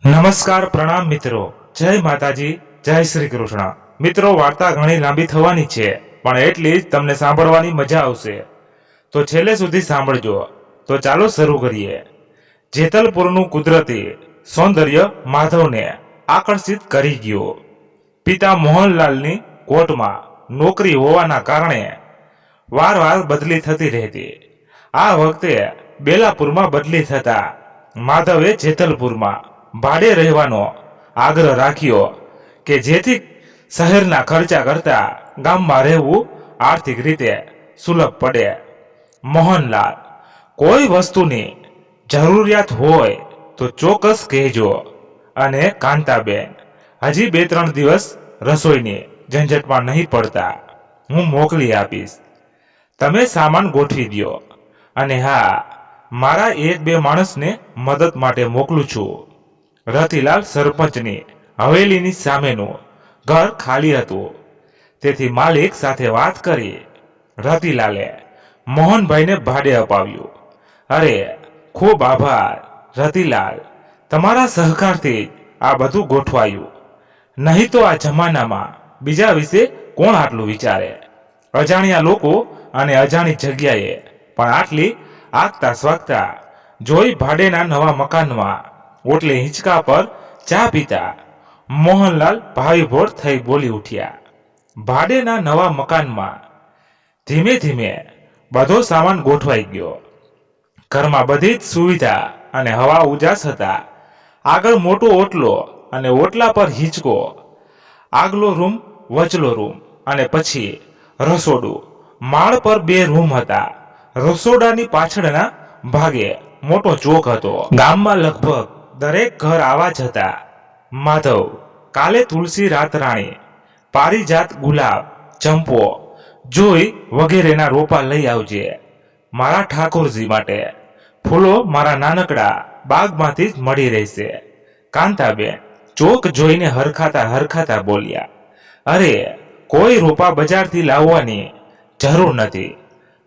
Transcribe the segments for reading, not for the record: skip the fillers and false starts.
નમસ્કાર પ્રણામ મિત્રો, જય માતાજી, જય શ્રી કૃષ્ણ। મિત્રો, વાર્તા ઘણી લાંબી થવાની છે, પણ એટલી જ તમને સાંભળવાની મજા આવશે, તો છેલ્લે સુધી સાંભળજો। તો ચાલો શરૂ કરીએ। જેતલપુરનું કુદરતી સૌંદર્ય માધવને આકર્ષિત કરી ગયું। પિતા મોહનલાલની કોર્ટમાં નોકરી હોવાના કારણે વારવાર બદલી થતી રહેતી। આ વખતે બેલાપુરમાં બદલી થતા માધવે જેતલપુરમાં ભાડે રહેવાનો આગ્રહ રાખ્યો કે જેથી શહેરના ખર્ચા કરતા ગામમાં રહેવું આર્થિક રીતે સુલભ પડે। મોહનલાલ, કોઈ વસ્તુની જરૂરિયાત હોય તો ચોક્કસ કહેજો, અને કાંતાબેન, હજી 2-3 દિવસ રસોઈની ઝંઝટમાં નહીં પડતા, હું મોકલી આપીશ। તમે સામાન ગોઠવી દો, અને હા, મારા 1-2 માણસને મદદ માટે મોકલું છું। રતિલાલ સરપંચની હવેલીની સામેનું ઘર ખાલી હતું, તેથી માલિક સાથે વાત કરી રતિલાલે મોહનભાઈને ભાડે અપાવ્યું। અરે, ખૂબ આભાર રતિલાલ, તમારા સહકારથી આ બધું ગોઠવાયું, નહીં તો આ જમાનામાં બીજા વિશે કોણ આટલું વિચારે। અજાણ્યા લોકો અને અજાણી જગ્યાએ પણ આટલી આગતા સ્વાગતા જોઈ ભાડેના નવા મકાનમાં ઓટલે હિંચકા પર ચા પીતા મોહનલાલ ભાવીભોર થઈ બોલી ઉઠ્યા। ભાડેના નવા મકાનમાં ધીમે ધીમે બધો સામાન ગોઠવાઈ ગયો। ઘરમાં બધી જ સુવિધા અને હવા ઉજાસ હતા। આગળ મોટો ઓટલો અને ઓટલા પર હિંચકો, આગલો રૂમ, વચલો રૂમ, અને પછી રસોડું। માળ પર 2 રૂમ હતા। રસોડાની પાછળના ભાગે મોટો ચોક હતો। ગામમાં લગભગ દરેક ઘર આવા જ હતા। માધવ, કાલે તુલસી, રાતરાણી, પારિજાત, ગુલાબ, ચંપો, જોઈ વગેરેના રોપા લઈ આવજે મારા ઠાકોરજી માટે। ફૂલો મારા નાનકડા બાગમાંથી જ મળી રહેશે। કાંતાબેન ચોક જોઈને હરખાતા બોલ્યા, અરે, કોઈ રોપા બજારથી લાવવાની જરૂર નથી।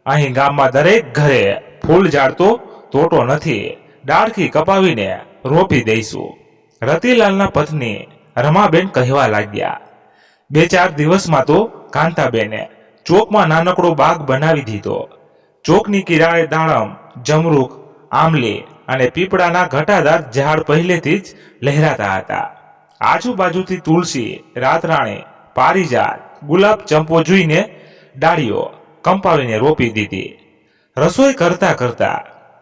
અહીં ગામમાં દરેક ઘરે ફૂલ ઝાડતો તોટો નથી, ડાળખી કપાવીને રોપી દઈશું। રતિલાલના પત્ની રમાબેન કહેવા લાગ્યા। 2-4 દિવસમાં તો કાંતાબેને ચોકમાં નાનકડો બાગ બનાવી દીધો। ચોકની કિનારે દાડમ, જમરૂખ, આમલી અને પીપળાના ઘટાદાર ઝાડ પહેલેથી જ લહેરાતા હતા। આજુબાજુથી તુલસી, રાતરાણી, પારિજાત, ગુલાબ, ચંપો જોઈને ડાળીઓ કંપાવીને રોપી દીધી। રસોઈ કરતા કરતા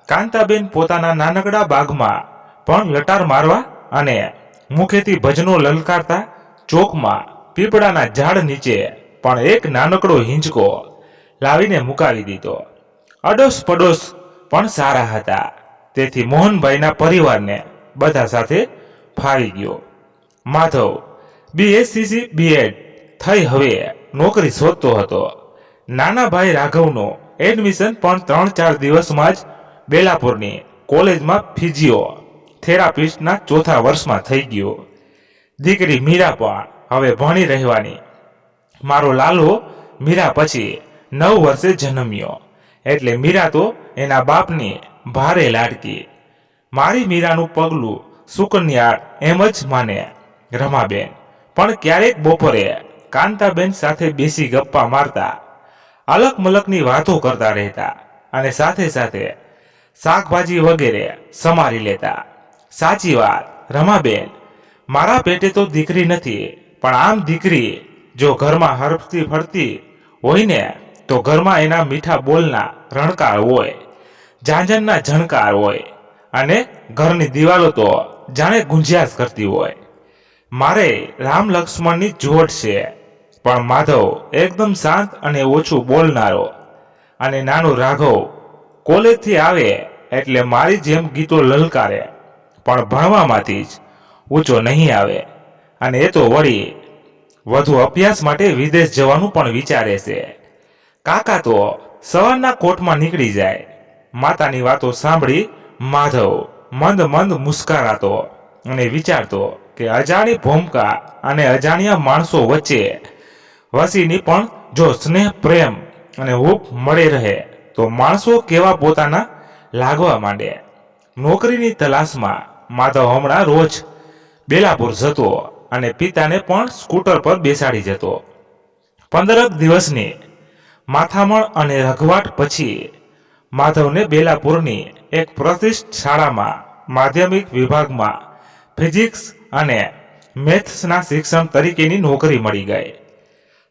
કાંતાબેન પોતાના નાનકડા બાગમાં પણ લટાર મારવા અને મુખેથી ભજનો લલકારતા ચોકમાં પીપળાના ઝાડ નીચે પણ એક નાનકડો હિંચકો લાવીને મુકાવી દીધો। અડોશ પડોશ પણ સારા હતા, તેથી મોહનભાઈના પરિવારને બધા સાથે ફાવી ગયો। માધવ BSc B.Ed થઈ હવે નોકરી શોધતો હતો। નાના ભાઈ રાઘવનું એડમિશન પણ 3-4 દિવસમાં જ બેલાપુરની કોલેજમાં ફિઝિયો થેરાપિસ્ટના 4થા વર્ષમાં થઈ ગયું। દીકરી મીરા પણ હવે ભણી રહેવાની। મારો લાલો મીરા પછી 9 વર્ષે જન્મ્યો, એટલે મીરા તો એના બાપની ભારે લાડકી। મારી મીરાનું પગલું સુકન્યા એમ જ માને રમાબેન પણ ક્યારેક બપોરે કાંતાબેન સાથે બેસી ગપ્પા મારતા, અલક મલકની વાતો કરતા રહેતા, અને સાથે સાથે શાકભાજી વગેરે સમારી લેતા। સાચી વાત રમાબેન, મારા પેટે તો દીકરી નથી, પણ આમ દીકરી જો ઘરમાં હરફતી ફરતી હોય ને, તો ઘરમાં એના મીઠા બોલના રણકાર હોય, ઝાંઝરના ઝણકાર હોય, અને ઘરની દિવાલો તો જાણે ગુંજ્યાસ કરતી હોય। મારે રામ લક્ષ્મણની જોડ છે, પણ માધવ એકદમ શાંત અને ઓછું બોલનારો, અને નાનું રાઘવ કોલેજથી આવે એટલે મારી જેમ ગીતો લલકારે, પણ ભણવામાંથી જ ઊંચો નહીં આવે, અને એ તો વળી વધુ અભ્યાસ માટે વિદેશ જવાનું પણ વિચારે છે। કાકા તો સવારના કોર્ટમાં નીકળી જાય। માતાની વાતો સાંભળી માધવ મંદ મંદ મુસ્કરાતો અને વિચારતો કે અજાણી ભૂમકા અને અજાણ્યા માણસો વચ્ચે વસીની પણ જો સ્નેહ, પ્રેમ અને હૂંફ મળે રહે તો માણસો કેવા પોતાના લાગવા માંડે। નોકરીની તલાશમાં માધવ હમણાં રોજ બેલાપુર જતો અને પિતાને પણ સ્કૂટર પર બેસાડી જતો. 15 દિવસની માથામણ અને રઘવાટ પછી માધવને બેલાપુરની એક પ્રતિષ્ઠિત શાળામાં માધ્યમિક વિભાગમાં ફિઝિક્સ અને મેથ્સના શિક્ષણ તરીકેની નોકરી મળી ગઈ.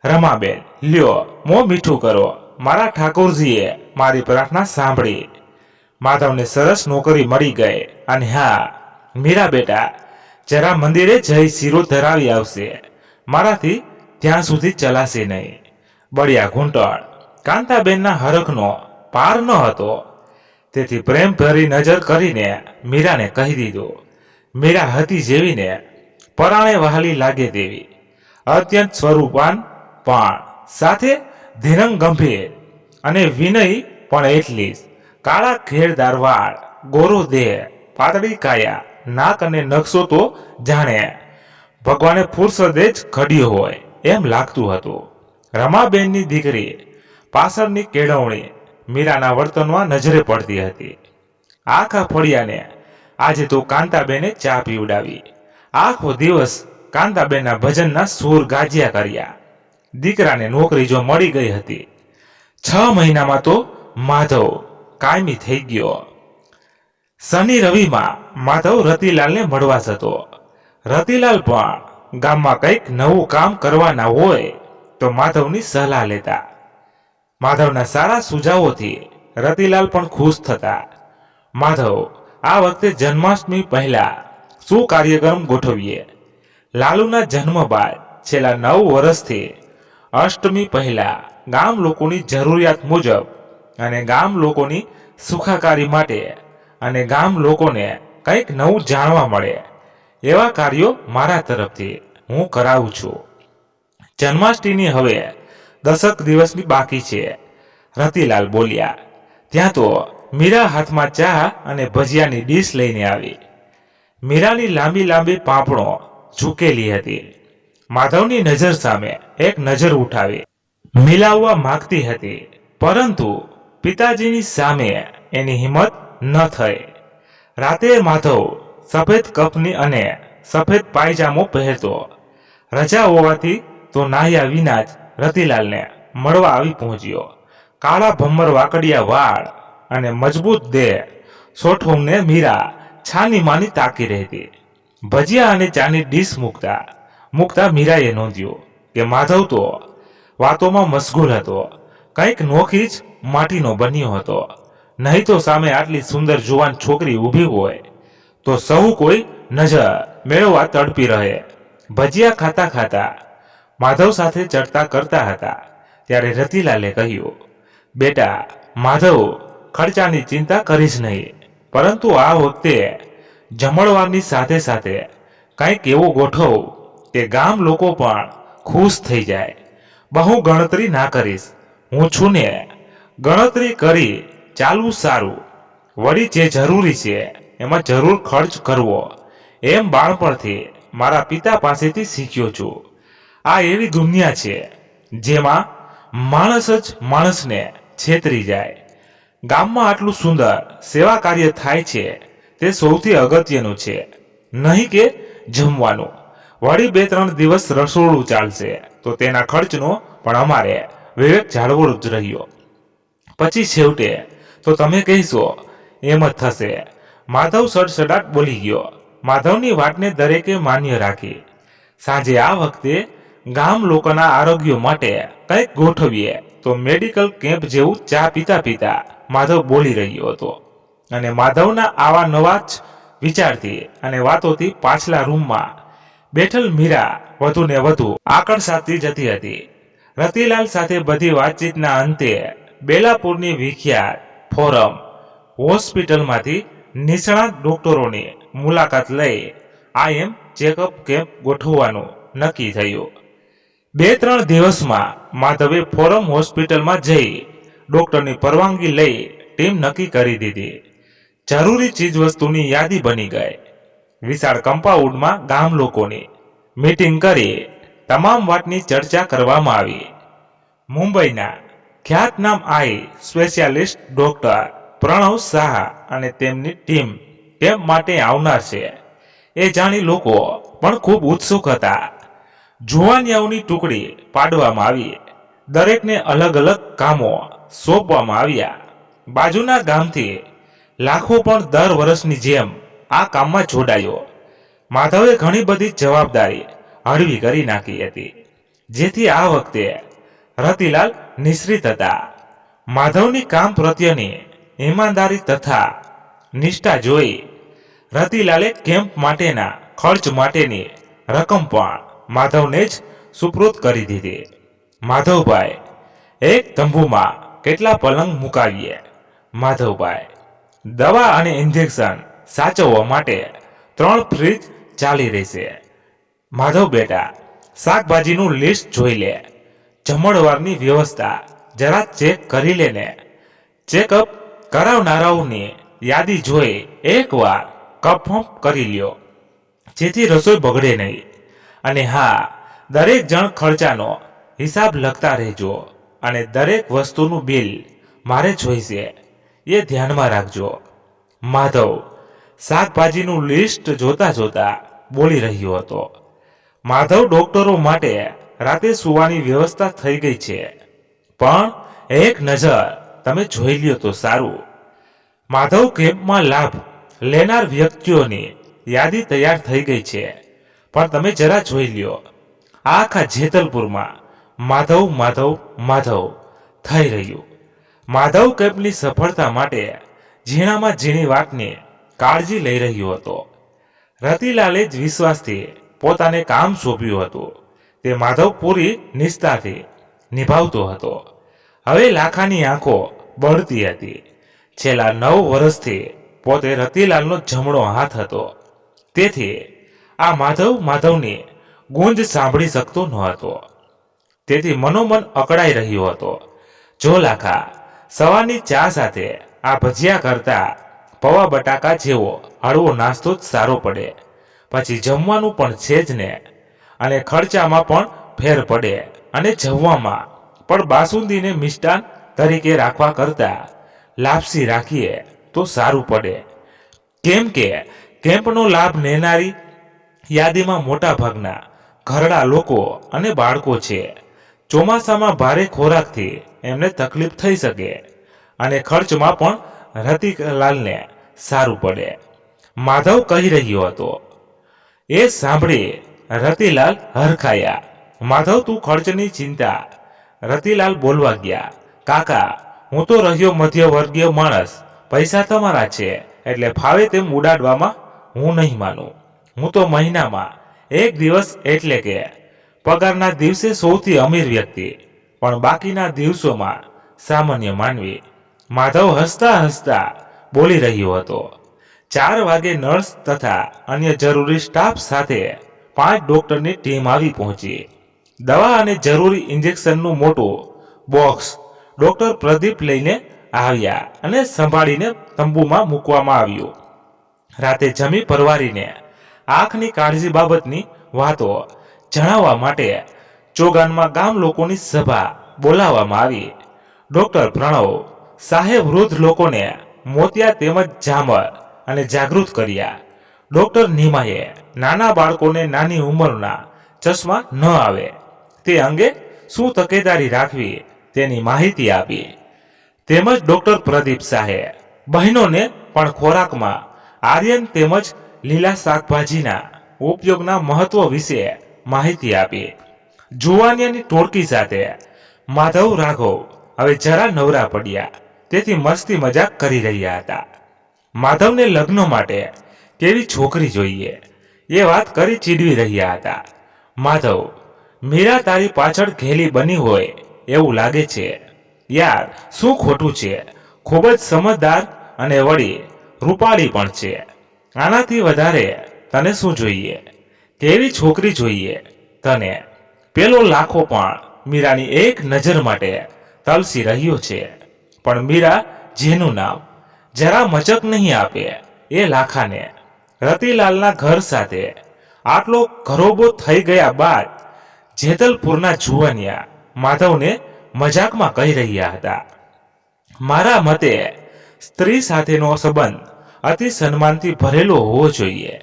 રમાબેન, લ્યો મોં મીઠું કરો, મારા ઠાકોરજીએ મારી પ્રાર્થના સાંભળી. માધવને સરસ નોકરી મળી ગઈ અને હા મીરા બેટા, જરા મંદિરે જઈ શીરો ધરાવી આવશે, મારાથી ત્યાં સુધી ચલાશે નહીં. બળિયા ઘૂંટણ કાંતાબેનના હરખનો પાર ન હતો, તેથી પ્રેમ ભરી નજર કરીને મીરાને કહી દીધું. મીરા હતી જેવીને પરાણે વહાલી લાગે તેવી, અત્યંત સ્વરૂપાન પણ સાથે ધીરંગ ગંભીર અને વિનય પણ એટલી જ. કાળા ઘેરદાર વાળ, ગોરો દેહ, પાતળી કાયા, નાક અને નકશો તો જાણે ભગવાને ફુરસદે જ ઘડ્યો હોય એમ લાગતું હતું. રમાબેનની દીકરી પાછળની કેળવણી મીરાના વર્તનમાં નજરે પડતી હતી. આખા ફળિયાને આજે તો કાંતાબેને ચા પીવડાવી. આખો દિવસ કાંતાબેનના ભજનના સૂર ગાજ્યા કર્યા. દીકરાને નોકરી જો મળી ગઈ હતી, 6 મહિનામાં તો માધવ કાયમી થઈ ગયો. શનિ રવિમાં માધવ રતિલાલને મળવા જતો. રતિલાલ પણ ગામમાં કંઈક નવું કામ કરવાના હોય તો માધવની સલાહ લેતા. માધવના સારા સુઝાવોથી રતિલાલ પણ ખુશ થતા. માધવ, આ વખતે જન્માષ્ટમી પહેલા શું કાર્યક્રમ ગોઠવીએ? લાલુના જન્મ બાદ છેલ્લા 9 વર્ષથી અષ્ટમી પહેલા ગામ લોકોની જરૂરિયાત મુજબ અને ગામ લોકોની સુખાકારી માટે અને ગામ લોકોને કંઈક નવું જાણવા મળે એવા કાર્યો મારા તરફથી હું કરાવું છું. જન્માષ્ટમીની હવે 10 દિવસની બાકી છે, રતિલાલ બોલ્યા. ત્યાં તો મીરા હાથમાં ચા અને ભજીયાની ડીશ લઈને આવી. મીરાની લાંબી લાંબી પાંપણો ઝૂકેલી હતી. માધવની નજર સામે એક નજર ઉઠાવી મિલાવવા માંગતી હતી, પરંતુ પિતાજીની સામે એની હિંમત ન થઈ. રાતે માધવ સફેદ કફની અને સફેદ પાયજામો પહેરતો. રજા હોવાથી તો નાહ્યા વિના જ રતિલાલને મળવા આવી પહોંચ્યો. કાળા ભમ્મર વાકડિયા વાળ અને મજબૂત દેહ સોઠવને મીરા છાની માની તાકી રહેતી. ભજીયા અને ચાની ડીશ મૂકતા મીરાએ નોંધ્યું કે માધવ તો વાતોમાં મશગુલ હતો, કંઈક નોખી જ માટીનો બન્યો હતો. નહીં તો સામે આટલી સુંદર જુવાન છોકરી ઊભી હોય તો સહુ કોઈ નજર મેળવવા તડપી રહે. ભજીયા ખાતા ખાતા માધવ સાથે ચર્ચા કરતા હતા ત્યારે રતિલાલે કહ્યું, બેટા માધવ, ખર્ચાની ચિંતા કરીશ નહીં, પરંતુ આ વખતે જમણવારની સાથે સાથે કંઈક એવું ગોઠવ કે ગામ લોકો પણ ખુશ થઈ જાય. બહુ ગણતરી ના કરીશ, હું છું ને, ગણતરી કરી ચાલવું સારું. વળી જે જરૂરી છે એમાં જરૂર ખર્ચ કરવો, એમ બાળપણથી મારા પિતા પાસેથી શીખ્યો છું. આ એવી દુનિયા છે જેમાં માણસ જ માણસને છેતરી જાય. ગામમાં આટલું સુંદર સેવા કાર્ય થાય છે તે સૌથી અગત્યનું છે, નહીં કે જમવાનું. વળી 2-3 દિવસ રસોડું ચાલશે તો તેના ખર્ચનો પણ અમારે વિવેક જાળવો જ રહ્યો. પછી છેવટે તો તમે કહેશો એમ જ થશે. માધવ સડસડાટ બોલી ગયો. માધવની વાતને દરેકે માન્ય રાખી. સાંજે આ વખતે ગામ લોકોના આરોગ્ય માટે કંઈક ગોઠવીએ તો મેડિકલ કેમ્પ જેવું ચા પીતા પીતા માધવ બોલી રહ્યો હતો. અને માધવના આવા નવા જ વિચારથી અને વાતોથી પાછલા રૂમમાં બેઠેલ મીરા વધુ ને વધુ આકર્ષાતી જતી હતી. રતિલાલ સાથે બધી વાતચીતના અંતે બેલાપુરની વિખ્યાત ફોરમ હોસ્પિટલમાંથી નિષ્ણાત ડોક્ટરોની મુલાકાત લઈ આઈએમ ચેકઅપ કેમ્પ ગોઠવવાનું નક્કી થયું. 2-3 દિવસમાં માધવે ફોરમ હોસ્પિટલમાં જઈ ડોક્ટરની પરવાનગી લઈ ટીમ નક્કી કરી દીધી. જરૂરી ચીજવસ્તુની યાદી બની ગઈ. વિશાળ કમ્પાઉન્ડમાં ગામ લોકોની મીટિંગ કરી તમામ વાતની ચર્ચા કરવામાં આવી. મુંબઈના ખ્યાતનામ આઈ સ્પેશિયાલિસ્ટ ડોક્ટર પ્રણવ શાહ અને તેમની ટીમ કેમ્પ માટે આવનાર છે એ જાણી લોકો પણ ખૂબ ઉત્સુક હતા. જુવાનિયાઓની ટુકડી પાડવામાં આવી. દરેકને અલગ અલગ કામો સોંપવામાં આવ્યા. બાજુના ગામથી લાખો પણ દર વર્ષની જેમ આ કામમાં જોડાયો. માધવે ઘણી બધી જવાબદારી હળવી કરી નાખી હતી, જેથી આ વખતે રતિલાલ નિશ્ચિત હતા. માધવની કામ પ્રત્યેની ઈમાનદારી તથા નિષ્ઠા જોઈ રતિલાલે કેમ્પ માટેના ખર્ચ માટેની રકમ પણ માધવને જ સુપરત કરી દીધી. માધવભાઈ, એક તંબુમાં કેટલા પલંગ મુકાવીએ? માધવભાઈ, દવા અને ઇન્જેક્શન સાચવવા માટે 3 ફ્રીજ ચાલી રહેશે. માધવ બેટા, શાકભાજીનું લિસ્ટ જોઈ લે. જમણવારની વ્યવસ્થા જરા ચેક કરી લે ને. ચેકઅપ કરાવનારાઓની યાદી જોઈ એકવાર કન્ફર્મ કરી લ્યો, જેથી રસોઈ બગડે નહીં. અને હા, દરેક જણ ખર્ચાનો હિસાબ લખતા રહેજો અને દરેક વસ્તુનું બિલ મારે જોઈશે, એ ધ્યાનમાં રાખજો. માધવ શાકભાજીનું લિસ્ટ જોતા જોતા બોલી રહ્યો હતો. માધવ, ડોક્ટરો માટે રાતે સુવાની વ્યવસ્થા થઈ ગઈ છે, પણ એક નજર તમે જોઈ લ્યો તો સારું. માધવ, કેમ્પમાં લાભ લેનાર વ્યક્તિઓની યાદી તૈયાર થઈ ગઈ છે, પણ તમે જરા જોઈ લ્યો. આખા જેતલપુરમાં માધવ માધવ માધવ થઈ રહ્યું. માધવ કેમ્પની સફળતા માટે ઝીણામાં ઝીણી વાતની કાળજી લઈ રહ્યો હતો. રતિલાલે જ વિશ્વાસથી પોતાને કામ સોંપ્યું હતું, તે માધવ પૂરી નિષ્ઠાથી નિભાવતો હતો. હવે લાખાની આંખો બળતી હતી. છેલ્લા 9 વર્ષથી પોતે રતિલાલનો જમણો હાથ હતો, તેથી આ માધવની ગુંજ સાંભળી શકતો ન હતો. તેથી મનોમન અકળાઈ રહ્યો હતો. જો લાખા, સવારની ચા સાથે આ ભજીયા કરતા પૌવા બટાકા જેવો હળવો નાસ્તો જ સારો પડે. પછી જમવાનું પણ છે જ ને, અને ખર્ચામાં પણ ફેર પડે, અને જમવામાં પણ બાસુંદીને મિષ્ટાન તરીકે રાખવા કરતા લાપસી રાખીએ તો સારું પડે. કેમ કે કેમ્પનો લાભ લેનારી યાદીમાં મોટા ભાગના ઘરડા લોકો અને બાળકો છે. ચોમાસામાં ભારે ખોરાકથી એમને તકલીફ થઈ શકે, અને ખર્ચમાં પણ રતિલાલને સારું પડે. માધવ કહી રહ્યો હતો. એ સાંભળી રતિલાલ હરખાયા. માધવ, તું ખર્ચની ચિંતા. રતિલાલ બોલવા ગયા. કાકા, હું તો રહ્યો મધ્યવર્ગીય માણસ. પૈસા તમારા છે એટલે ફાવે તેમ ઉડાડવામાં હું નહીં માનું. હું તો મહિનામાં એક દિવસ એટલે કે પગારના દિવસે સૌથી અમીર વ્યક્તિ, પણ બાકીના દિવસોમાં સામાન્ય માનવી. માધવ હસતા હસતા બોલી રહ્યો હતો. 4 વાગે નર્સ તથા અન્ય જરૂરી સ્ટાફ સાથે 5 ડોક્ટરની ટીમ આવી પહોંચી. દવા અને જરૂરી ઇન્જેક્શનનું મોટું બોક્સ ડોક્ટર પ્રદીપ લઈને આવ્યા અને સંભાળીને તંબુમાં મૂકવામાં આવ્યું. રાતે જમી પરવારીને આંખની કાળજી બાબતની વાતો જણાવવા માટે ચોગાનમાં ગામ લોકોની સભા બોલાવવામાં આવી. ડોક્ટર પ્રણવ સાહેબ વૃદ્ધ લોકોને મોતિયા તેમજ ઝામર અને જાગૃત કર્યા. ડોક્ટર નીમાએ નાના બાળકોને નાની ઉંમરના ચશ્મા ન આવે તે અંગે શું તકેદારી રાખવી તેની માહિતી આપી. તેમજ ડોક્ટર પ્રદીપ શાહે બહેનોને પણ ખોરાકમાં આર્યન તેમજ લીલા શાકભાજીના ઉપયોગના મહત્વ વિશે માહિતી આપી. જુવાનિયાની ટોળકી સાથે માધવ રાઘવ હવે જરા નવરા પડ્યા, તેથી મસ્તી મજાક કરી રહ્યા હતા. માધવને લગ્ન માટે કેવી છોકરી જોઈએ એ વાત કરી ચીડવી રહ્યા હતા. માધવ, મીરા તારી પાછળ ઘેલી બની હોય એવું લાગે છે. યાર, શું ખોટું છે? ખૂબ જ સમજદાર અને વળી રૂપાળી પણ છે. આનાથી વધારે તને શું જોઈએ? કેવી છોકરી જોઈએ તને? પેલો લાખો પણ મીરાની એક નજર માટે તલસી રહ્યો છે, પણ મીરા જેનું નામ જરા મચક નહીં આપે એ લાખાને. રતિલાલના ઘર સાથે આટલો ઘરોબો થઈ ગયા બાદ જેતલપુરના જુવાનિયા માધવને મજાકમાં કહી રહ્યા હતા. મારા મતે સ્ત્રી સાથેનો સંબંધ અતિ સન્માનથી ભરેલો હોવો જોઈએ,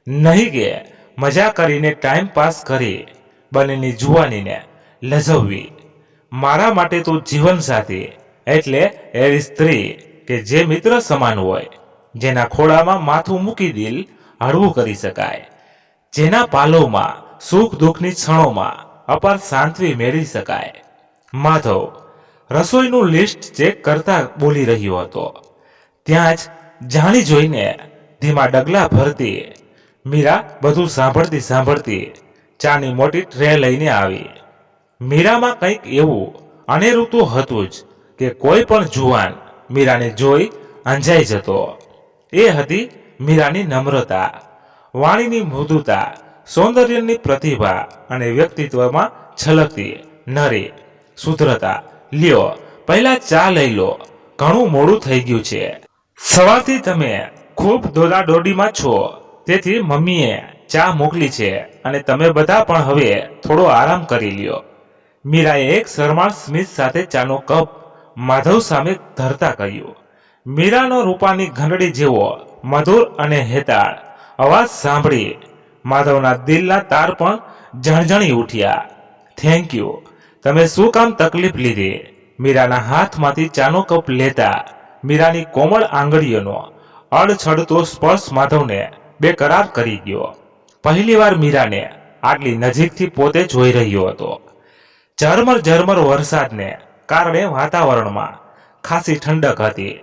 નહીં કે મજા કરીને ટાઈમ પાસ કરી બંનેની જુવાનીને લજવવી. મારા માટે તો જીવનસાથી એટલે એવી સ્ત્રી કે જે મિત્ર સમાન હોય, જેના ખોળામાં માથું મૂકી દિલ હળવું કરી શકાય, જેના પાલવમાં સુખ દુઃખની ક્ષણોમાં અપાર શાંતિ મેળવી શકાય. માધવ રસોઈનું લિસ્ટ ચેક કરતા બોલી રહ્યો હતો. ત્યાં જ જાણી જોઈને ધીમા ડગલા ભરતી મીરા બધું સાંભળતી ચાની મોટી ટ્રે લઈને આવી. મીરામાં કંઈક એવું અનેરું તો હતું જ કે કોઈ પણ જુવાન મીરાને જોઈ અંજાઈ જતો. એ હતી મીરાની નમ્રતા, વાણીની મૃદુતા, સૌંદર્યની પ્રતિભા અને વ્યક્તિત્વમાં છલકતી નરી શુદ્ધતા. લ્યો પહેલા ચા લઈ લો, ઘણું મોડું થઈ ગયું છે. સવારથી તમે ખૂબ દોડાદોડીમાં છો, તેથી મમ્મીએ ચા મોકલી છે અને તમે બધા પણ હવે થોડો આરામ કરી લ્યો. મીરાએ એક શરમાળ સ્મિત સાથે ચાનો કપ માધવ સામે ધરતા કહ્યું. મીરાનો રૂપાની ઘંટડી જેવો મધુર અને હેતાળ અવાજ સાંભળી માધવના દિલના તાર પણ ઝણઝણી ઉઠ્યા. Thank you. તમે શું કામ તકલીફ લીધી? મીરાના હાથમાંથી ચાનો કપ લેતા મીરાની કોમળ આંગળીઓનો અડછડતો સ્પર્શ માધવને બેકરાર કરી ગયો. પહેલીવાર મીરાને આટલી નજીકથી પોતે જોઈ રહ્યો હતો. ઝરમર વરસાદને કારણે વાતાવરણમાં ખાસી ઠંડક હતી,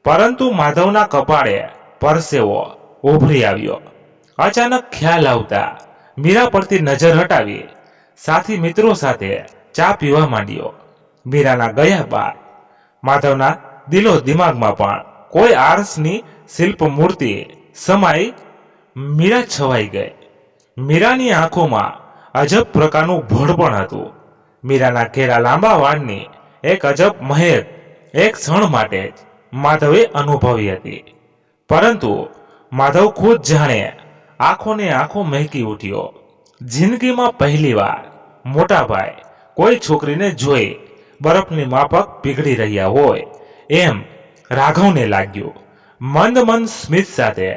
પરંતુ માધવના કપાળે પરસેવો ઉભરી આવ્યો. અચાનક ખ્યાલ આવતા મીરા પરથી નજર હટાવી સાથી મિત્રો સાથે ચા પીવા માંડ્યો. મીરાના ગયા બાદ માધવના દિલો દિમાગમાં પણ કોઈ આરસની શિલ્પ મૂર્તિ સમાઈ મીરા છવાઈ ગઈ. મીરાની આંખોમાં અજબ પ્રકારનું ભોળપણ હતું. મીરાના ઘેરા લાંબા વાળની એક અજબ મહેક એક ક્ષણ માટે જ માધવે અનુભવી હતી, પરંતુ માધવ ખુદ જાણે આંખોને આંખો મહેકી ઉઠ્યો. જિંદગીમાં પહેલીવાર મોટા ભાઈ કોઈ છોકરીને જોઈ બરફની માફક પીગળી રહ્યા હોય એમ રાઘવને લાગ્યું. મંદ સ્મિત સાથે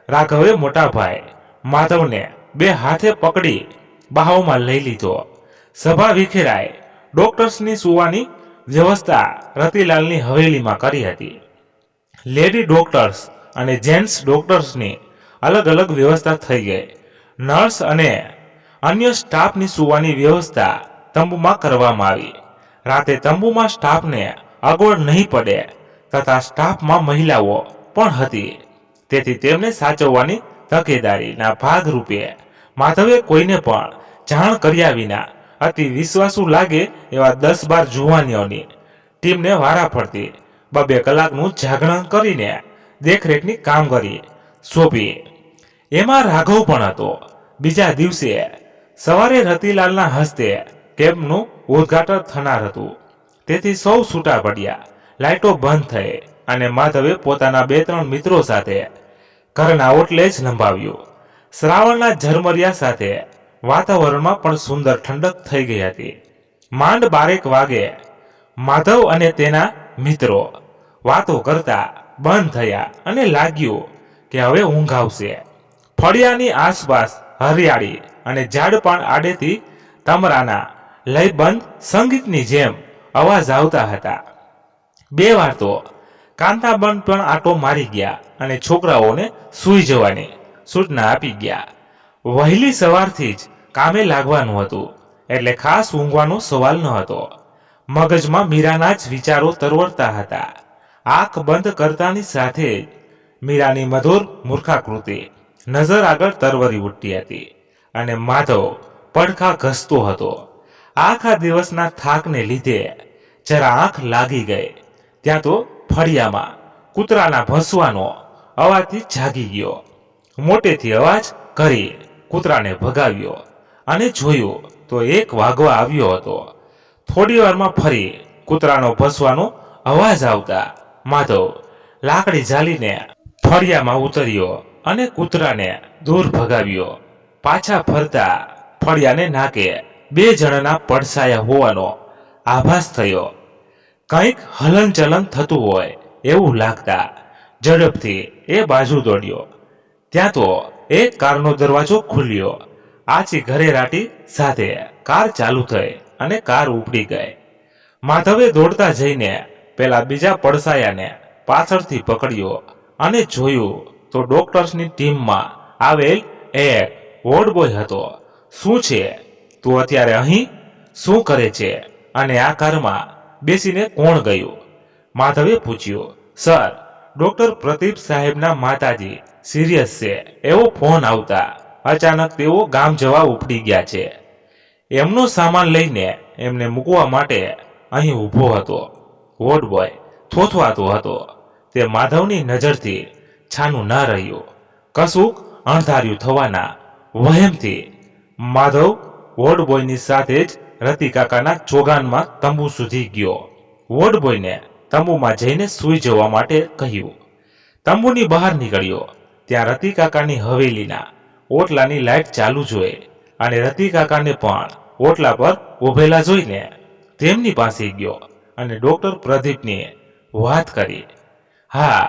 રાઘવે મોટા ભાઈ માધવને બે હાથે પકડી બાહોમાં લઈ લીધો. સભા વિખેરાય. ડોક્ટર્સની સુવાની વ્યવસ્થા રતિલાલની હવેલીમાં કરી હતી. લેડી ડોક્ટર્સ અને જેન્ટ્સ ડોક્ટર્સની અલગ અલગ વ્યવસ્થા થઈ ગઈ. નર્સ અને અન્ય સ્ટાફની સુવાની વ્યવસ્થા તંબુમાં કરવામાં આવી. રાતે તંબુમાં સ્ટાફને અગવડ નહીં પડે તથા સ્ટાફમાં મહિલાઓ પણ હતી, તેથી તેમને સાચવવાની તકેદારીના ભાગરૂપે માધવે કોઈને પણ જાણ કર્યા વિના અતિ વિશ્વાસુ લાગે એવા 10-12 જુવાનીઓની ટીમને વારાફરતી 2-2 કલાકનું જાગરણ કરીને દેખરેખની કામગીરી સોંપી. એમાં રાઘવ પણ હતો. બીજા દિવસે સવારે રતિલાલના હસ્તે કેમ્પનું ઉદ્ઘાટન થનાર હતું, તેથી સૌ છૂટા પડ્યા. લાઇટો બંધ થઈ અને માધવે પોતાના 2-3 મિત્રો સાથે ઘરના ઓટલે જ લંબાવ્યું. શ્રાવણના ઝરમરિયા સાથે વાતાવરણમાં પણ સુંદર ઠંડક થઈ ગઈ હતી. માંડ 12 વાગે માધવ અને તેના મિત્રો વાતો કરતા બંધ થયા અને લાગ્યું કે હવે ઊંઘ આવશે. ફળિયાની આસપાસ હરિયાળી અને ઝાડપાન આડેથી તમરાના લયબંધ સંગીતની જેમ અવાજ આવતા હતા. 2 વાર તો કાંતાબન પણ આટો મારી ગયા અને છોકરાઓને સૂઈ જવાની સૂચના આપી ગયા. વહેલી સવારથી જ કામે લાગવાનું હતું, એટલે ખાસ ઊંઘવાનો સવાલ ન હતો. મગજમાં મીરાના જ વિચારો તરવરતા હતા. આંખ બંધ કરતાની સાથે જ મીરાની મધુર મૂર્ખાકૃતિ નજર આગળ તરવરી ઉઠતી હતી અને માધવ પડખા ઘસતો હતો. આખા દિવસના થાકને લીધે જરા આંખ લાગી ગઈ ત્યાં તો ફળિયામાં કૂતરાના ભસવાનો અવાજથી જાગી ગયો. મોટેથી અવાજ કરી કૂતરાને ભગાવ્યો અને જોયું તો એક વાગવા આવ્યો હતો. થોડી વારમાં ફરી કૂતરાનો ભસવાનો અવાજ આવતા માધવ લાકડી ઝાલીને ફળિયામાં ઉતર્યો અને કૂતરાને દૂર ભગાવ્યો. પાછા ફરતા ફળિયાને નાકે 2 જણના પડછાયા હોવાનો આભાસ થયો. કંઈક હલનચલન થતું હોય એવું લાગતા ઝડપથી એ બાજુ દોડ્યો. ત્યાં તો એક કારનો દરવાજો ખુલ્યો. આછી ઘરે રાટી સાથે કાર ચાલુ થઈ અને કાર ઉપડી ગઈ. માધવે દોડતા જઈને પેલા બીજા પડસાયાને પાછળથી પકડ્યો અને જોયું તો ડોક્ટર્સની ટીમમાં આવેલ એક વોર્ડ બોય હતો. શું છે, તું અત્યારે અહીં શું કરે છે અને આ કારમાં બેસીને કોણ ગયું? માધવે પૂછ્યું. સર, ડોક્ટર પ્રદીપ સાહેબના માતાજી સિરિયસ છે એવો ફોન આવતા અચાનક તેઓ ગામ જવા ઉપડી ગયા છે. એમનો સામાન લઈને એમને મૂકવા માટે અહીં ઊભો હતો. વોર્ડ બોય થોથવાતો હતો. તે માધવની નજરથી છાનું ના રહ્યું. કશુંક અણધાર્યું થવાના વહેમથી માધવ વોર્ડ બોયની સાથે જ રતિ કાકાના ચોગાનમાં તંબુ સુધી ગયો. વોર્ડ બોયને તંબુમાં જઈને સૂઈ જવા માટે કહ્યું. તંબુની બહાર નીકળ્યો ત્યાં રતિ કાકાની હવેલીના ઓટલાની લાઇટ ચાલુ જોઈ અને રતિ કાકાને પણ ઓટલા પર ઉભેલા જોઈને તેમની પાસે ગયો અને ડોક્ટર પ્રદીપની વાત કરી. હા,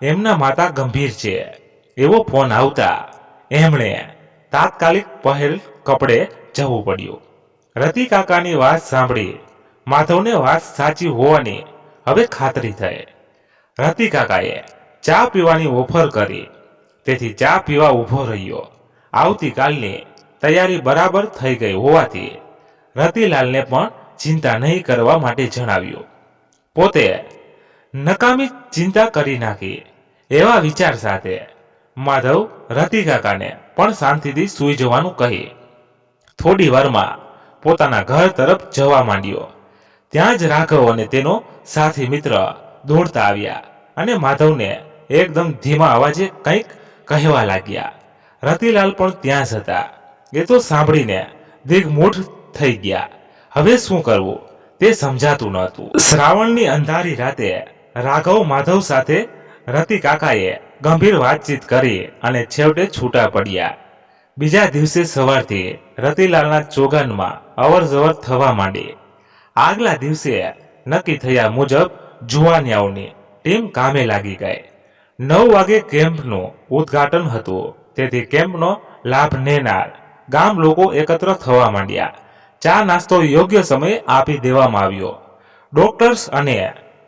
એમના માતા ગંભીર છે એવો ફોન આવતા એમણે તાત્કાલિક પહેલ કપડે જવું પડ્યું. રતિ કાકાની વાત સાંભળી માધવને વાત સાચી હોવાની હવે ખાતરી થઈ. રતિ કાકાએ ચા પીવાની ઓફર કરી તેથી ચા પીવા ઊભો રહ્યો. આવતીકાલની તૈયારી બરાબર થઈ ગઈ હોવાથી રતિલાલને પણ ચિંતા નહીં કરવા માટે જણાવ્યું. પોતે નકામી ચિંતા કરી નાખી એવા વિચાર સાથે માધવ રતિ કાકાને પણ શાંતિથી સૂઈ જવાનું કહી થોડી વારમાં પોતાના ઘર તરફ જવા માંડ્યો. ત્યાં જ રાઘવ અને તેનો સાથી મિત્ર દોડતા આવ્યા અને માધવને એકદમ ધીમા અવાજે કંઈક કહેવા લાગ્યા. રતિલાલ પણ ત્યાં જ હતા. એ તો સાંભળીને દિગ્મૂઢ થઈ ગયા. હવે શું કરવું તે સમજાતું નહોતું. શ્રાવણની અંધારી રાતે રાઘવ માધવ સાથે રતિ કાકાએ ગંભીર વાતચીત કરી અને છેવટે છૂટા પડ્યા. બીજા દિવસે સવારથી રતિલાલના ચોગાનમાં અવરજવર થવા માંડી. આગલા દિવસે નક્કી થયા મુજબ જુવાનિયાઓની ટીમ કામે લાગી ગઈ. 9 વાગે કેમ્પનું ઉદ્ઘાટન હતું તેથી કેમ્પનો લાભ લેનાર ગામ લોકો એકત્ર થવા માંડ્યા. ચા નાસ્તો યોગ્ય સમયે આપી દેવામાં આવ્યો. ડોક્ટર્સ અને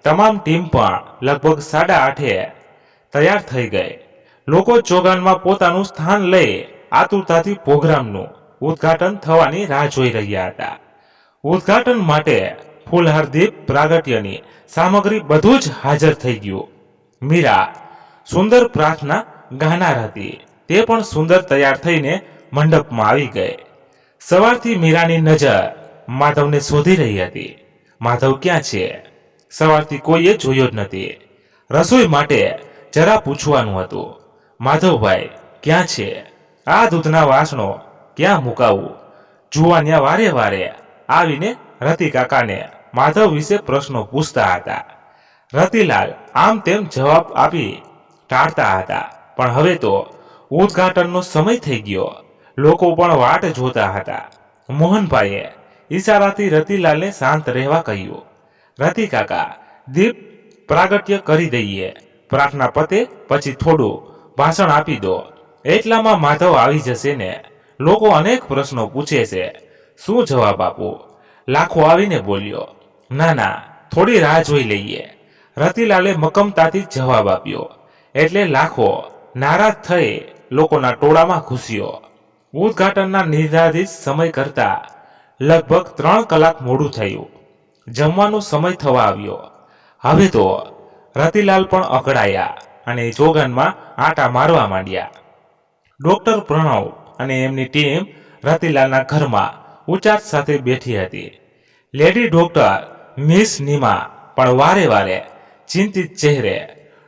તમામ ટીમ પણ લગભગ 8:30 તૈયાર થઈ ગઈ. લોકો ચોગાનમાં પોતાનું સ્થાન લઈ આતુરતાથી પ્રોગ્રામનું ઉદ્ઘાટન થવાની રાહ જોઈ રહ્યા હતા. ઉદ્ઘાટન માટે ફૂલહાર દીપ પ્રાગટ્યની સામગ્રી બધું જ હાજર થઈ ગયું. મીરા સુંદર પ્રાર્થના ગાનાર હતી. તે પણ સુંદર તૈયાર થઈને મંડપમાં આવી ગઈ. સવારથી મીરાની નજર માધવને શોધી રહી હતી. માધવ ક્યાં છે? સવારથી કોઈએ જોયો જ નથી. રસોઈ માટે જરા પૂછવાનું હતું. માધવભાઈ ક્યાં છે? આ દૂધના વાસણો ક્યાં મુકાવું? જુવાનિયા વારે વારે આવીને રતિ કાકાને માધવ વિશે પ્રશ્નો પૂછતા હતા. રતિલાલ આમ તેમ જવાબ આપી ટાળતા હતા. પણ હવે તો ઉદ્ઘાટનનો સમય થઈ ગયો. લોકો પણ વાટ જોતા હતા. મોહનભાઈએ ઈશારાથી રતિલાલને શાંત રહેવા કહ્યું. રતિ કાકા, દીપ પ્રાગટ્ય કરી દઈએ. પ્રાર્થના પતે પછી થોડું ભાષણ આપી દો. એટલામાં માધવ આવી જશે ને. લોકો અનેક પ્રશ્નો પૂછે છે, શું જવાબ આપું? લાખો આવીને બોલ્યો. ના ના, થોડી રાહ જોઈ લઈએ. રતિલાલે મક્કમતાથી જવાબ આપ્યો. એટલે લાખો નારાજ થઈ લોકોના ટોળામાં ઘૂસ્યો. ઉદ્ઘાટનના નિર્ધારિત સમય કરતા લગભગ 3 કલાક મોડું થયું. જમવાનો સમય થવા આવ્યો. હવે તો રતિલાલ પણ અકળાયા અને ચોગાનમાં આંટા મારવા માંડ્યા. ડોક્ટર પ્રણવ અને એમની ટીમ રતિલાલના ઘરમાં ઉચાટ સાથે બેઠી હતી. લેડી ડોક્ટર મિસ નીમા પણ વારે વારે ચિંતિત ચહેરે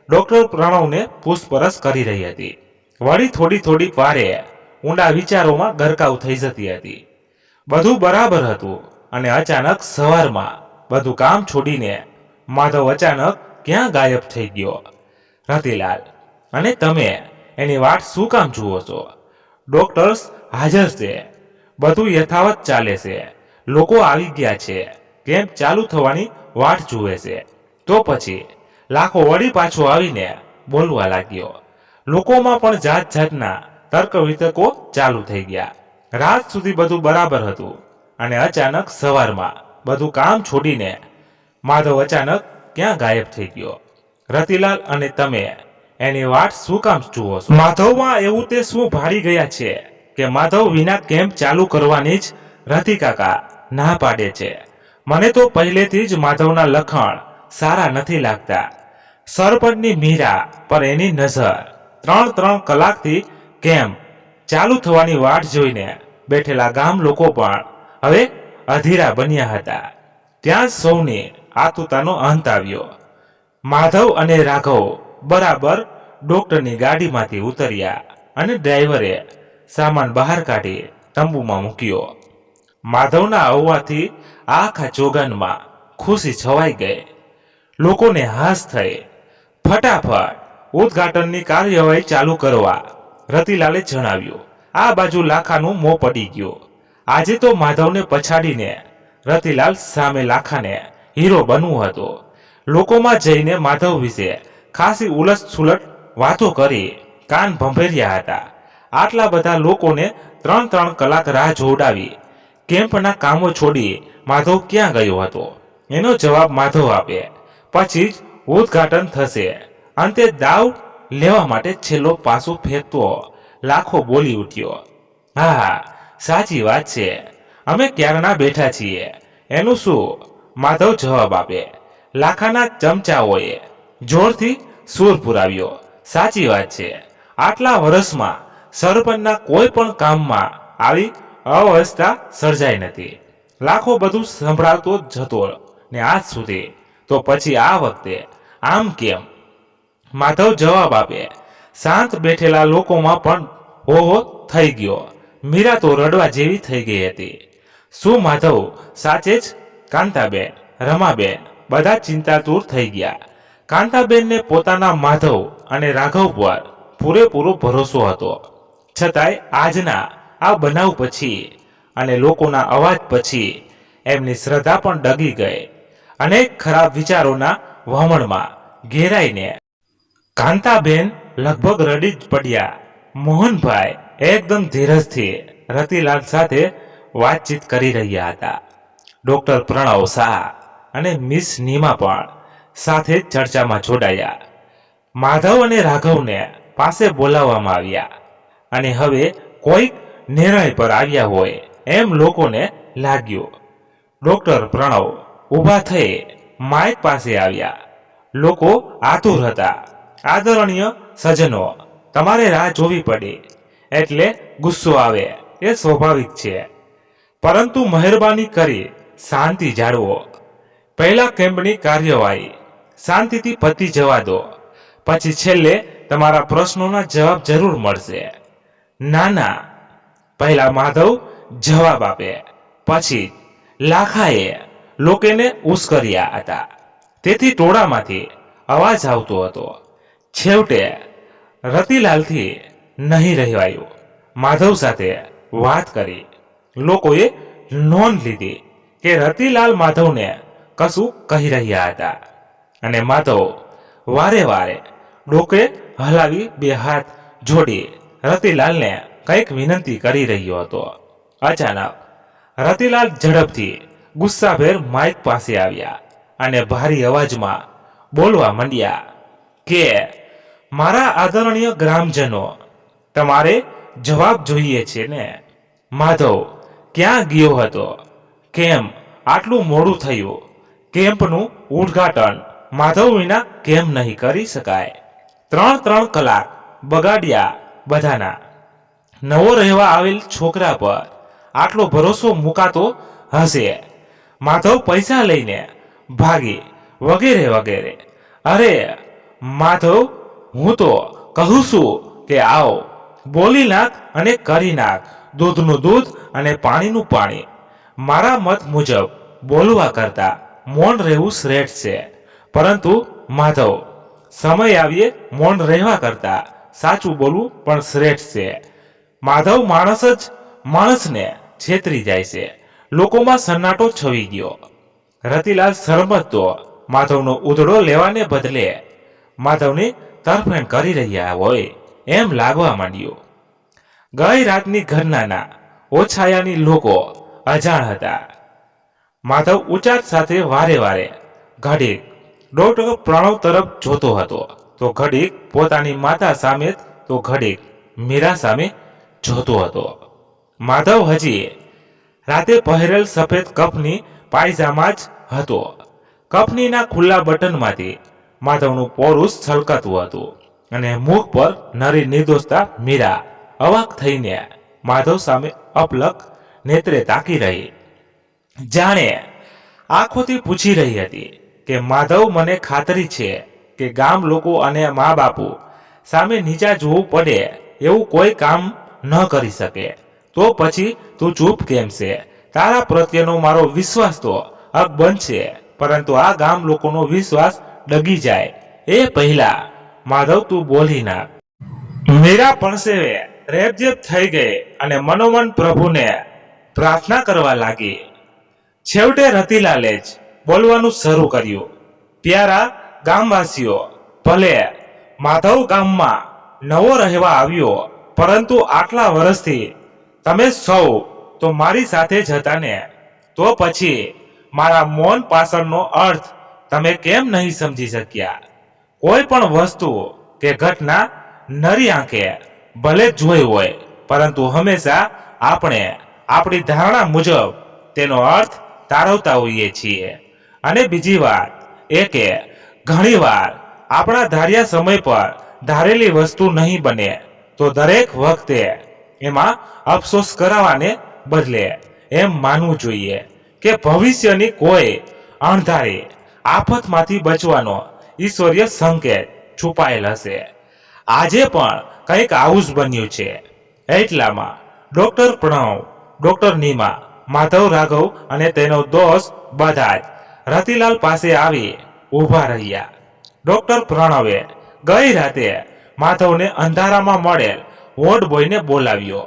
ડોક્ટર પ્રણવને પૂછપરછ કરી રહી હતી. વળી થોડી વારે ઊંડા વિચારોમાં ગરકાવ થઈ જતી હતી. બધું બરાબર હતું અને અચાનક સવારમાં બધું કામ છોડીને માધવ અચાનક ક્યાં ગાયબ થઈ ગયો? રતિલાલ, અને તમે એની વાટ શું કામ જુઓ છો? ડોક્ટર્સ હાજર છે. બધું યથાવત ચાલે છે. લોકો આવી ગયા છે. કેમ્પ ચાલુ થવાની વાટ જુએ છે. તો પછી લાખો વળી પાછો આવીને બોલવા લાગ્યો. લોકોમાં પણ જાત જાતના તર્ક વિતર્કો ચાલુ થઈ ગયા. રાત સુધી બધું બરાબર હતું અને અચાનક સવારમાં બધું કામ છોડીને માધવ અચાનક ક્યાં ગાયબ થઈ ગયો. રતિલાલ અને તમે એની વાટ શું કામ જુઓ છો? માધવમાં એવું તે શું ભાળી ગયા છે કે માધવ વિના કેમ્પ ચાલુ કરવાની જ રતિ કાકા ના પાડે છે. મને તો પહેલેથી જ માધવના લખણ સારા નથી લાગતા. સરપંચની મીરા પર એની નજર 3 કલાકથી કેમ્પ ચાલુ થવાની વાટ જોઈને બેઠેલા ગામ લોકો પણ હવે અધીરા બન્યા હતા. ત્યાં સૌની આતુરતાનો અંત આવ્યો. માધવ અને રાઘવ બરાબર ડોક્ટરની ગાડીમાંથી ઉતર્યા અને ડ્રાઈવરે સામાન બહાર કાઢી તંબુમાં મૂક્યો. માધવના આવવાથી આખા ચોગાનમાં ખુશી છવાઈ ગઈ. લોકોને હાશ થઈ. ફટાફટ ઉદ્ઘાટનની કાર્યવાહી ચાલુ કરવા રતિલાલે જણાવ્યું. આ બાજુ લાખાનું મોં પડી ગયું. આજે તો માધવને પછાડીને રતિલાલ સામે લાખાને હીરો બનવું હતું. લોકોમાં જઈને માધવ વિશે ખાસી ઉલટ સુલટ વાતો કરી કાન ભંભેર્યા હતા. આટલા બધા લોકોને 3 કલાક રાહ જોડાવી કેમ્પના કામો છોડી માધવ ક્યાં ગયો હતો એનો જવાબ માધવ આપે પછી જ ઉદ્ઘાટન થશે. અંતે દાવ લેવા માટે છેલ્લો પાસું ફેંકતો લાખો બોલી ઉઠ્યો. હા, સાચી વાત છે, અમે ક્યારના બેઠા છીએ. એનું શું? માધવ જવાબ આપે. લાખાના ચમચાઓએ જોરથી સૂર પુરાવ્યો. સાચી વાત છે, આટલા વર્ષમાં સરપંચના કોઈ પણ કામમાં આવી અવસ્થા સર્જાઈ નથી. લાખો બધું સંભળાવતો જ હતો ને આજ સુધી, તો પછી આ વખતે આમ કેમ? માધવ જવાબ આપે. શાંત બેઠેલા લોકોમાં પણ હોહો થઈ ગયો. મીરા તો રડવા જેવી થઈ ગઈ હતી. શું માધવ સાચે જ? કાંતાબેન, રમાબેન બધા ચિંતાતુર થઈ ગયા. કાંતાબેનને પોતાના માધવ અને રાઘવ પર પૂરેપૂરો ભરોસો હતો. છતાંય આજના આ બનાવ પછી અને લોકોના અવાજ પછી એમની શ્રદ્ધા પણ ડગી ગઈ. અનેક ખરાબ વિચારોના વમળમાં ઘેરાઈને કાંતાબેન લગભગ રડી જ પડ્યા. મોહનભાઈ એકદમ ધીરજથી રતિલાલ સાથે વાતચીત કરી રહ્યા હતા. ડોક્ટર પ્રણવ શાહ અને મિસ નીમા પણ સાથે ચર્ચામાં જોડાયા. માધવ અને રાઘવને પાસે બોલાવવામાં આવ્યા અને હવે કોઈક નિર્ણય પર આવ્યા હોય એમ લોકોને લાગ્યું. ડોક્ટર પ્રણવ ઊભા થઈ માઇક પાસે આવ્યા. લોકો આતુર હતા. આદરણીય સજ્જનો, તમારે રાહ જોવી પડી એટલે ગુસ્સો આવે એ સ્વાભાવિક છે, પરંતુ મહેરબાની કરી શાંતિ જાળવો. પહેલા કેમ્પની કાર્યવાહી શાંતિથી પતી જવા દો, પછી છેલ્લે તમારા પ્રશ્નોના જવાબ જરૂર મળશે. ના ના, પહેલા માધવ જવાબ આપે, પછી લાખાએ લોકોને ઉશ્કેર્યા હતા. તેથી ટોળામાંથી અવાજ આવતો હતો. છેવટે રતિલાલથી નહીં રહેવાયું. માધવ સાથે વાત કરી. લોકોએ નોંધ લીધી કે રતિલાલ માધવને કશું કહી રહ્યા હતા અને માધવ વારે વારે ડોકે હલાવી બે હાથ જોડી રતિલાલને કંઈક વિનંતી કરી રહ્યો હતો. અચાનક રતિલાલ ઝડપથી ગુસ્સાભેર માઇક પાસે આવ્યા અને ભારી અવાજમાં બોલવા માંડ્યા કે મારા આદરણીય ગ્રામજનો, તમારે જવાબ જોઈએ છે ને? માધવ ક્યાં ગયો હતો? કેમ આટલું મોડું થયું? કેમ્પનું ઉદ્ઘાટન માધવ વિના કેમ નહીં કરી શકાય? 3 કલાક બગાડ્યા બધાના. નવો રહેવા આવેલ છોકરા પર આટલો ભરોસો મુકાતો હશે? માધવ પૈસા લઈને ભાગી વગેરે વગેરે. અરે માધવ, હું તો કહું છું કે આવો, બોલી નાખ અને કરી નાખ. દૂધનું દૂધ અને પાણીનું પાણી. મારા મત મુજબ બોલવા કરતા મૌન રહેવું શ્રેષ્ઠ છે. પરંતુ માધવ, સમય આવીએ મૌન રહેવા કરતા સાચું બોલવું પણ શ્રેષ્ઠ છે. માધવ માણસ જ માણસને છેતરી જાય છે. લોકોમાં સન્નાટો છવી ગયો. રતિલાલ સરમતતો માધવનો ઉધડો લેવાને બદલે માધવની તરફેણ કરી રહ્યા હોય એમ લાગવા માંડ્યું. ગઈ રાતની ઘરનાના ઓછાયાની લોકો અજાણ હતા. માધવ ઉચાટ સાથે વારે વારે ઘડીક ડોક્ટર પ્રણવ તરફ જોતો હતો, તો ઘડીક પોતાની માતા સામે, તો ઘડીક મીરા સામે જોતો હતો. માધવ હજી રાતે પહેરેલ સફેદ કફની પાયજામા જ હતો. કફનીના ખુલ્લા બટનમાંથી માધવનું પોરુષ છલકાતું હતું અને મુખ પર નરી નિર્દોષતા. મીરા અવાક થઈને માધવ સામે અપલક નેત્રે તાકી રહી, જાણે આંખોથી પૂછી રહી હતી કે માધવ, મને ખાતરી છે કે ગામ લોકો અને મા બાપુ સામે નીચા જોવું પડે એવું કોઈ કામ ન કરી શકે. તો પછી તું ચૂપ કેમ છે? તારા પ્રત્યેનો મારો વિશ્વાસ તો અકબંધ છે, પરંતુ આ ગામ લોકોનો વિશ્વાસ ડગી જાય એ પહેલા માધવ તું બોલી નાખ. મીરા પરસેવે રેબઝેબ થઈ ગઈ અને મનોમન પ્રભુને પ્રાર્થના કરવા લાગી. છેવટે રતિલાલે જ બોલવાનું શરૂ કર્યું. પ્યારા ગામવાસીઓ, ભલે માધવ ગામમાં નવો રહેવા આવ્યો, પરંતુ આટલા વર્ષથી તમે સૌ તો મારી સાથે જ હતા ને, તો પછી મારા મૌન પાછળનો અર્થ તમે કેમ નહીં સમજી શક્યા? કોઈ પણ વસ્તુ કે ઘટના નરી આંખે ભલે જોઈ હોય, પરંતુ હંમેશા આપણે આપણી ધારણા મુજબ તેનો અર્થ તારવતા હોઈએ છીએ. અને બીજી વાત એ કે ઘણીવાર આપણા ધાર્યા સમય પર ધારેલી વસ્તુ નહીં બને, તો દરેક વખતે એમાં અફસોસ કરાવવાને બદલે એમ માનવું જોઈએ કે ભવિષ્યની કોઈ અણધારી આફતમાંથી બચવાનો ઈશ્વરીય સંકેત છુપાયેલ હશે. આજે પણ કંઈક આવું જ બન્યું છે. એટલામાં ડોક્ટર પ્રણવ, ડોક્ટર નીમા, માધવ, રાઘવ અને તેનો દોસ્ત બધા જ રતિલાલ પાસે આવી ઊભા રહ્યા. ડોક્ટર પ્રણવે ગઈ રાતે માધવને અંધારામાં મળેલ વોર્ડ બોયને બોલાવ્યો.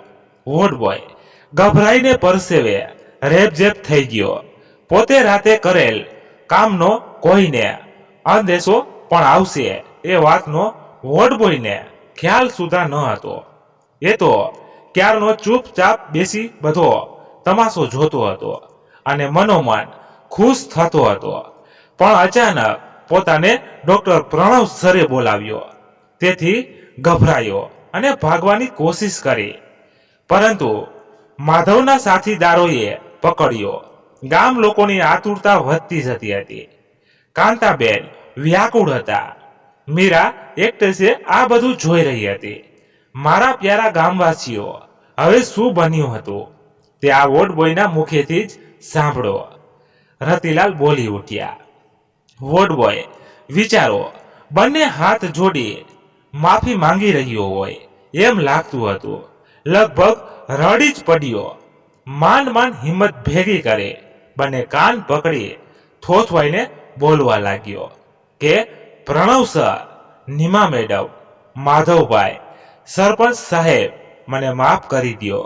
વોર્ડ બોય ગભરાઈને પરસેવે રેબઝેબ થઈ ગયો. પોતે રાતે કરેલ કામનો કોઈને અંદેશો પણ આવશે એ વાતનો વોર્ડ બોયને ખ્યાલ સુધા ન હતો. એ તો ક્યારનો ચૂપચાપ બેસી બધો તમાશો જોતો હતો અને મનોમન ખુશ થતો હતો. પણ અચાનક પોતાને ડોક્ટર પ્રણવ સરે બોલાવ્યો, તેથી ગભરાયો અને ભાગવાની કોશિશ કરી, પરંતુ માધવના સાથીદારોએ પકડ્યો. ગામ લોકોની આતુરતા વધતી જતી હતી. કાંતાબેન વ્યાકુળ હતા. મીરા એકટેસે આ બધું જોઈ રહી હતી. મારા પ્યારા ગામવાસીઓ, હવે શું બન્યું હતું તે આ વોર્ડ બોયના મુખેથી જ સાંભળો. રતિલાલ બોલી ઉઠ્યા. વોર્ડ બોય, વિચારો, બંને હાથ જોડી માફી માંગી રહ્યો હોય એમ લાગતું હતું. લગભગ રડી જ પડ્યો. માંડ માંડ હિંમત ભેગી કરે બંને કાન પકડી થોથવાઈને બોલવા લાગ્યો કે પ્રણવ સર, નીમા મેડમ, માધવભાઈ, સરપંચ સાહેબ, મને માફ કરી દો.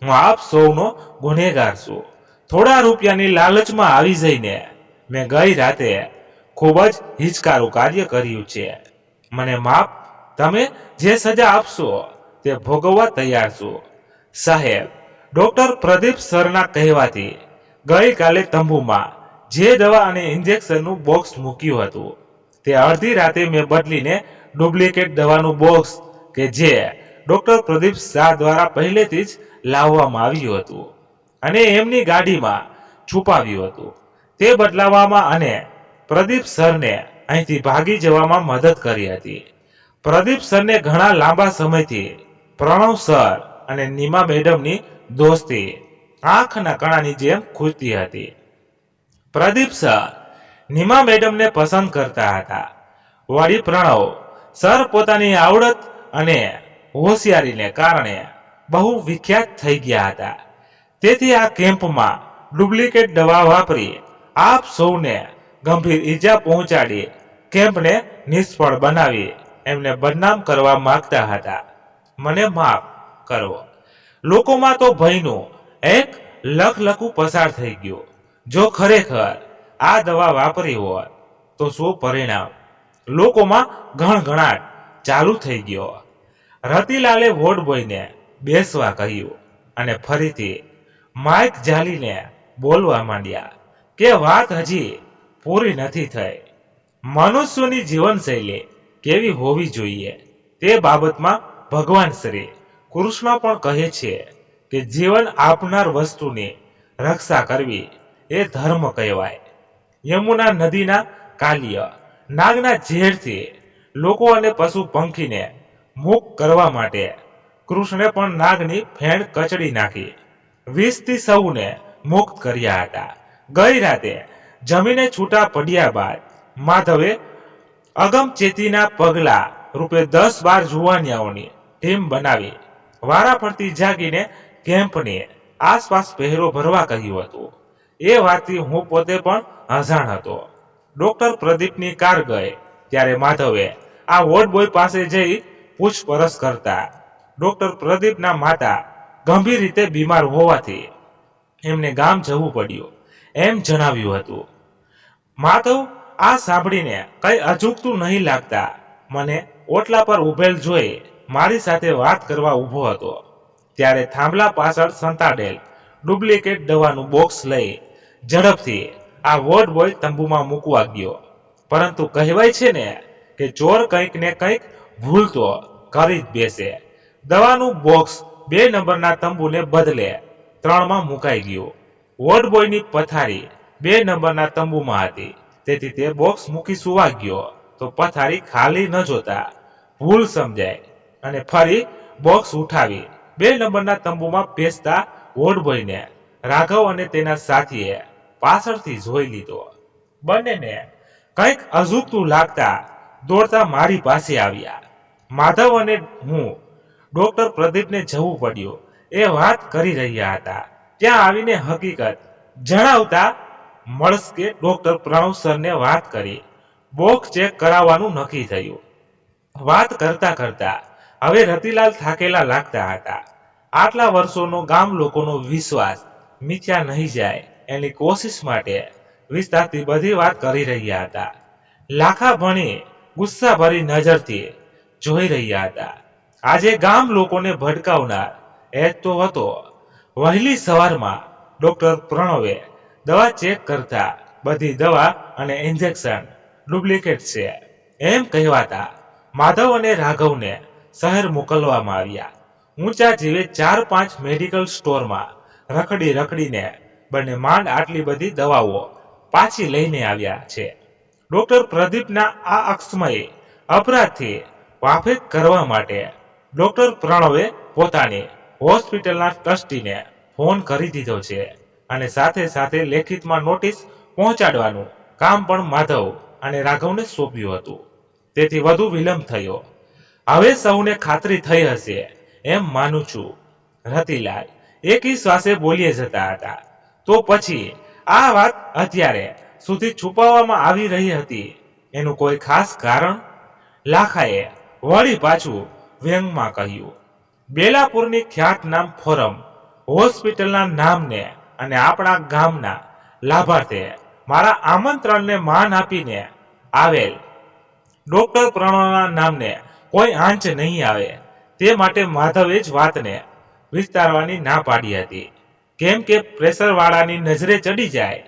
હું આપ સૌનો ગુનેગાર છું. થોડા રૂપિયાની લાલચમાં આવી જઈને મેં ગઈ રાતે ખૂબ જ હિચકારું કાર્ય કર્યું છે. મને માફ. તમે જે સજા આપશો તે ભોગવવા તૈયાર છું. સાહેબ, ડોક્ટર પ્રદીપ સરના કહેવાથી ગઈકાલે તંબુમાં જે દવા અને ઇન્જેક્શનનું બોક્સ મૂક્યું હતું તે અડધી રાતે મેં બદલીને ડુપ્લિકેટ દવાનું બોક્સ કે જે ડોક્ટર પ્રદીપ શાહ દ્વારા પહેલેથી જ લાવવામાં આવ્યું હતું અને એમની ગાડીમાં છુપાવ્યું હતું, તે બદલાવવામાં અને પ્રદીપ સરને અહીંથી ભાગી જવામાં મદદ કરી હતી. પ્રદીપ સરને ઘણા લાંબા સમયથી પ્રણવ સર અને નીમા મેડમની દોસ્તી આંખના કણાની જેમ ખૂટતી હતી. પ્રદીપ સર નીમા મેડમને પસંદ કરતા હતા. વળી પ્રણવ સર પોતાની આવડત અને હોશિયારીને કારણે બહુ વિખ્યાત થઈ ગયા હતા. તેથી આ કેમ્પમાં ડુપ્લિકેટ દવા વાપરી આપ સૌને ગંભીર ઈજા પહોંચાડી કેમ્પને નિષ્ફળ બનાવી એમને બદનામ કરવા માંગતા હતા. મને માફ કરો. લોકોમાં તો ભયનું એક લખલખું પસાર થઈ ગયું. જો ખરેખર આ દવા વાપરી હોત તો શું પરિણામ? લોકોમાં ગણગણાટ ચાલુ થઈ ગયો. રતિલાલે વોર્ડ બોયને બેસવા કહ્યું અને ફરીથી માઇક ઝાલીને બોલવા માંડ્યા કે વાત હજી પૂરી નથી થઈ. મનુષ્યની જીવનશૈલી કેવી હોવી જોઈએ તે બાબતમાં ભગવાન શ્રી કૃષ્ણ પણ કહે છે કે જીવન આપનાર વસ્તુની રક્ષા કરવી એ ધર્મ કહેવાય. યમુના નદીના કાલ્ય નાગના ઝેરથી લોકો અને પશુ પંખીને મુક્ત કરવા માટે કૃષ્ણે પણ નાગની ફેણ કચડી નાખી વિષથી સૌને મુક્ત કર્યા હતા. ગઈ રાતે જમીને છૂટા પડ્યા બાદ માધવે અગમચેતીના પગલા રૂપે 10-12 જુવાનિયાઓની ટીમ બનાવી વારાફરતી જાગીને કેમ્પની આસપાસ પહેરો ભરવા કહ્યું હતું. એ વાતથી હું પોતે પણ અજાણ હતો. ડોક્ટર પ્રદીપની કાર ગઈ ત્યારે માધવે આ વોર્ડ બોય પાસે જઈ પૂછપરછ કરતા ડોક્ટર પ્રદીપના માતા ગંભીર રીતે બીમાર હોવાથી એમને ગામ જવું પડ્યું એમ જણાવ્યું હતું. માધવ આ સાંભળીને કઈ અજુગતું નહીં લાગતા મને ઓટલા પર ઉભેલ જોઈ મારી સાથે વાત કરવા ઊભો હતો. ત્યારે થાંભલા પાછળ સંતાડેલ ડુપ્લિકેટ દવાનું બોક્સ લઈ ઝડપથી આ વોર્ડ બોય તંબુમાં મૂકવા ગયો. પરંતુ કહેવાય છે ને કે ચોર કંઈક ને કંઈક ભૂલ તો કરી જ બેસે. દવાનું બોક્સ 2 નંબરના તંબુને બદલે 3માં મુકાઈ ગયું. વોર્ડ બોયની પથારી 2 નંબરના તંબુમાં હતી તેથી તે બોક્સ મૂકી સુવા ગયો તો પથારી ખાલી ન જોતા ભૂલ સમજાય અને ફરી બોક્સ ઉઠાવી 2 નંબરના તંબુમાં પેસતા વોર્ડ બોયને રાઘવ અને તેના સાથીએ પાછળથી જોઈ લીધો. બંનેને કંઈક અજુગતું લાગતા દોડતા મારી પાસે આવ્યા. માધવ અને હું ડોક્ટર પ્રદીપને જવું પડ્યું એ વાત કરી રહ્યા હતા. ત્યાં આવીને હકીકત જણાવતા મળસ્કે ડોક્ટર પ્રણવ સરને વાત કરી બોક્સ ચેક કરાવવાનું નક્કી થયું. વાત કરતા કરતા હવે રતિલાલ થાકેલા લાગતા હતા. આટલા વર્ષોનો ગામ લોકોનો વિશ્વાસ મિથ્યા નહીં જાય એની કોશિશ માટે વિસ્તારથી બધી વાત કરી રહ્યા હતા. લાખા ભણી ગુસ્સાભરી નજરથી જોઈ રહ્યા હતા. આજે ગામ લોકોને ભડકાવનાર એ તો હતો. વહેલી સવારમાં ડોક્ટર પ્રણવે દવા ચેક કરતા બધી દવા અને ઇન્જેક્શન ડુપ્લિકેટ છે એમ કહેવાતા માધવ અને રાઘવને શહેર મોકલવામાં આવ્યા. ઊંચા જીવે 4-5 મેડિકલ સ્ટોરમાં રખડીને બંને માંડ આટલી બધી દવાઓ પાછી લઈને આવ્યા છે. ડોક્ટર પ્રદીપના આ અક્ષમય અપરાધથી વાફેક કરવા માટે ડોક્ટર પ્રણવે પોતાની હોસ્પિટલના ટ્રસ્ટીને ફોન કરી દીધો છે અને સાથે સાથે લેખિતમાં નોટિસ પહોંચાડવાનું કામ પણ માધવ અને રાઘવને સોંપ્યું હતું. તેથી વધુ વિલંબ થયો. હવે સૌને ખાતરી થઈ હશે એમ માનું છું. રતિલાલ એકી શ્વાસે બોલીએ જતા હતા. તો પછી આ વાત અત્યારે સુધી છુપાવવામાં આવી રહી હતી એનું કોઈ ખાસ કારણ? લાખાએ વળી પાછું વ્યંગમાં કહ્યું. બેલાપુરની ખ્યાતનામ ફોરમ હોસ્પિટલના નામને અને આપણા ગામના લાભાર્થે મારા આમંત્રણને માન આપીને આવેલ ડોક્ટર પ્રણવના નામને કોઈ આંચ નહીં આવે તે માટે માધવે જ વાતને વિસ્તારવાની ના પાડી હતી. કેમ કે પ્રેશરવાળાની નજરે ચડી જાય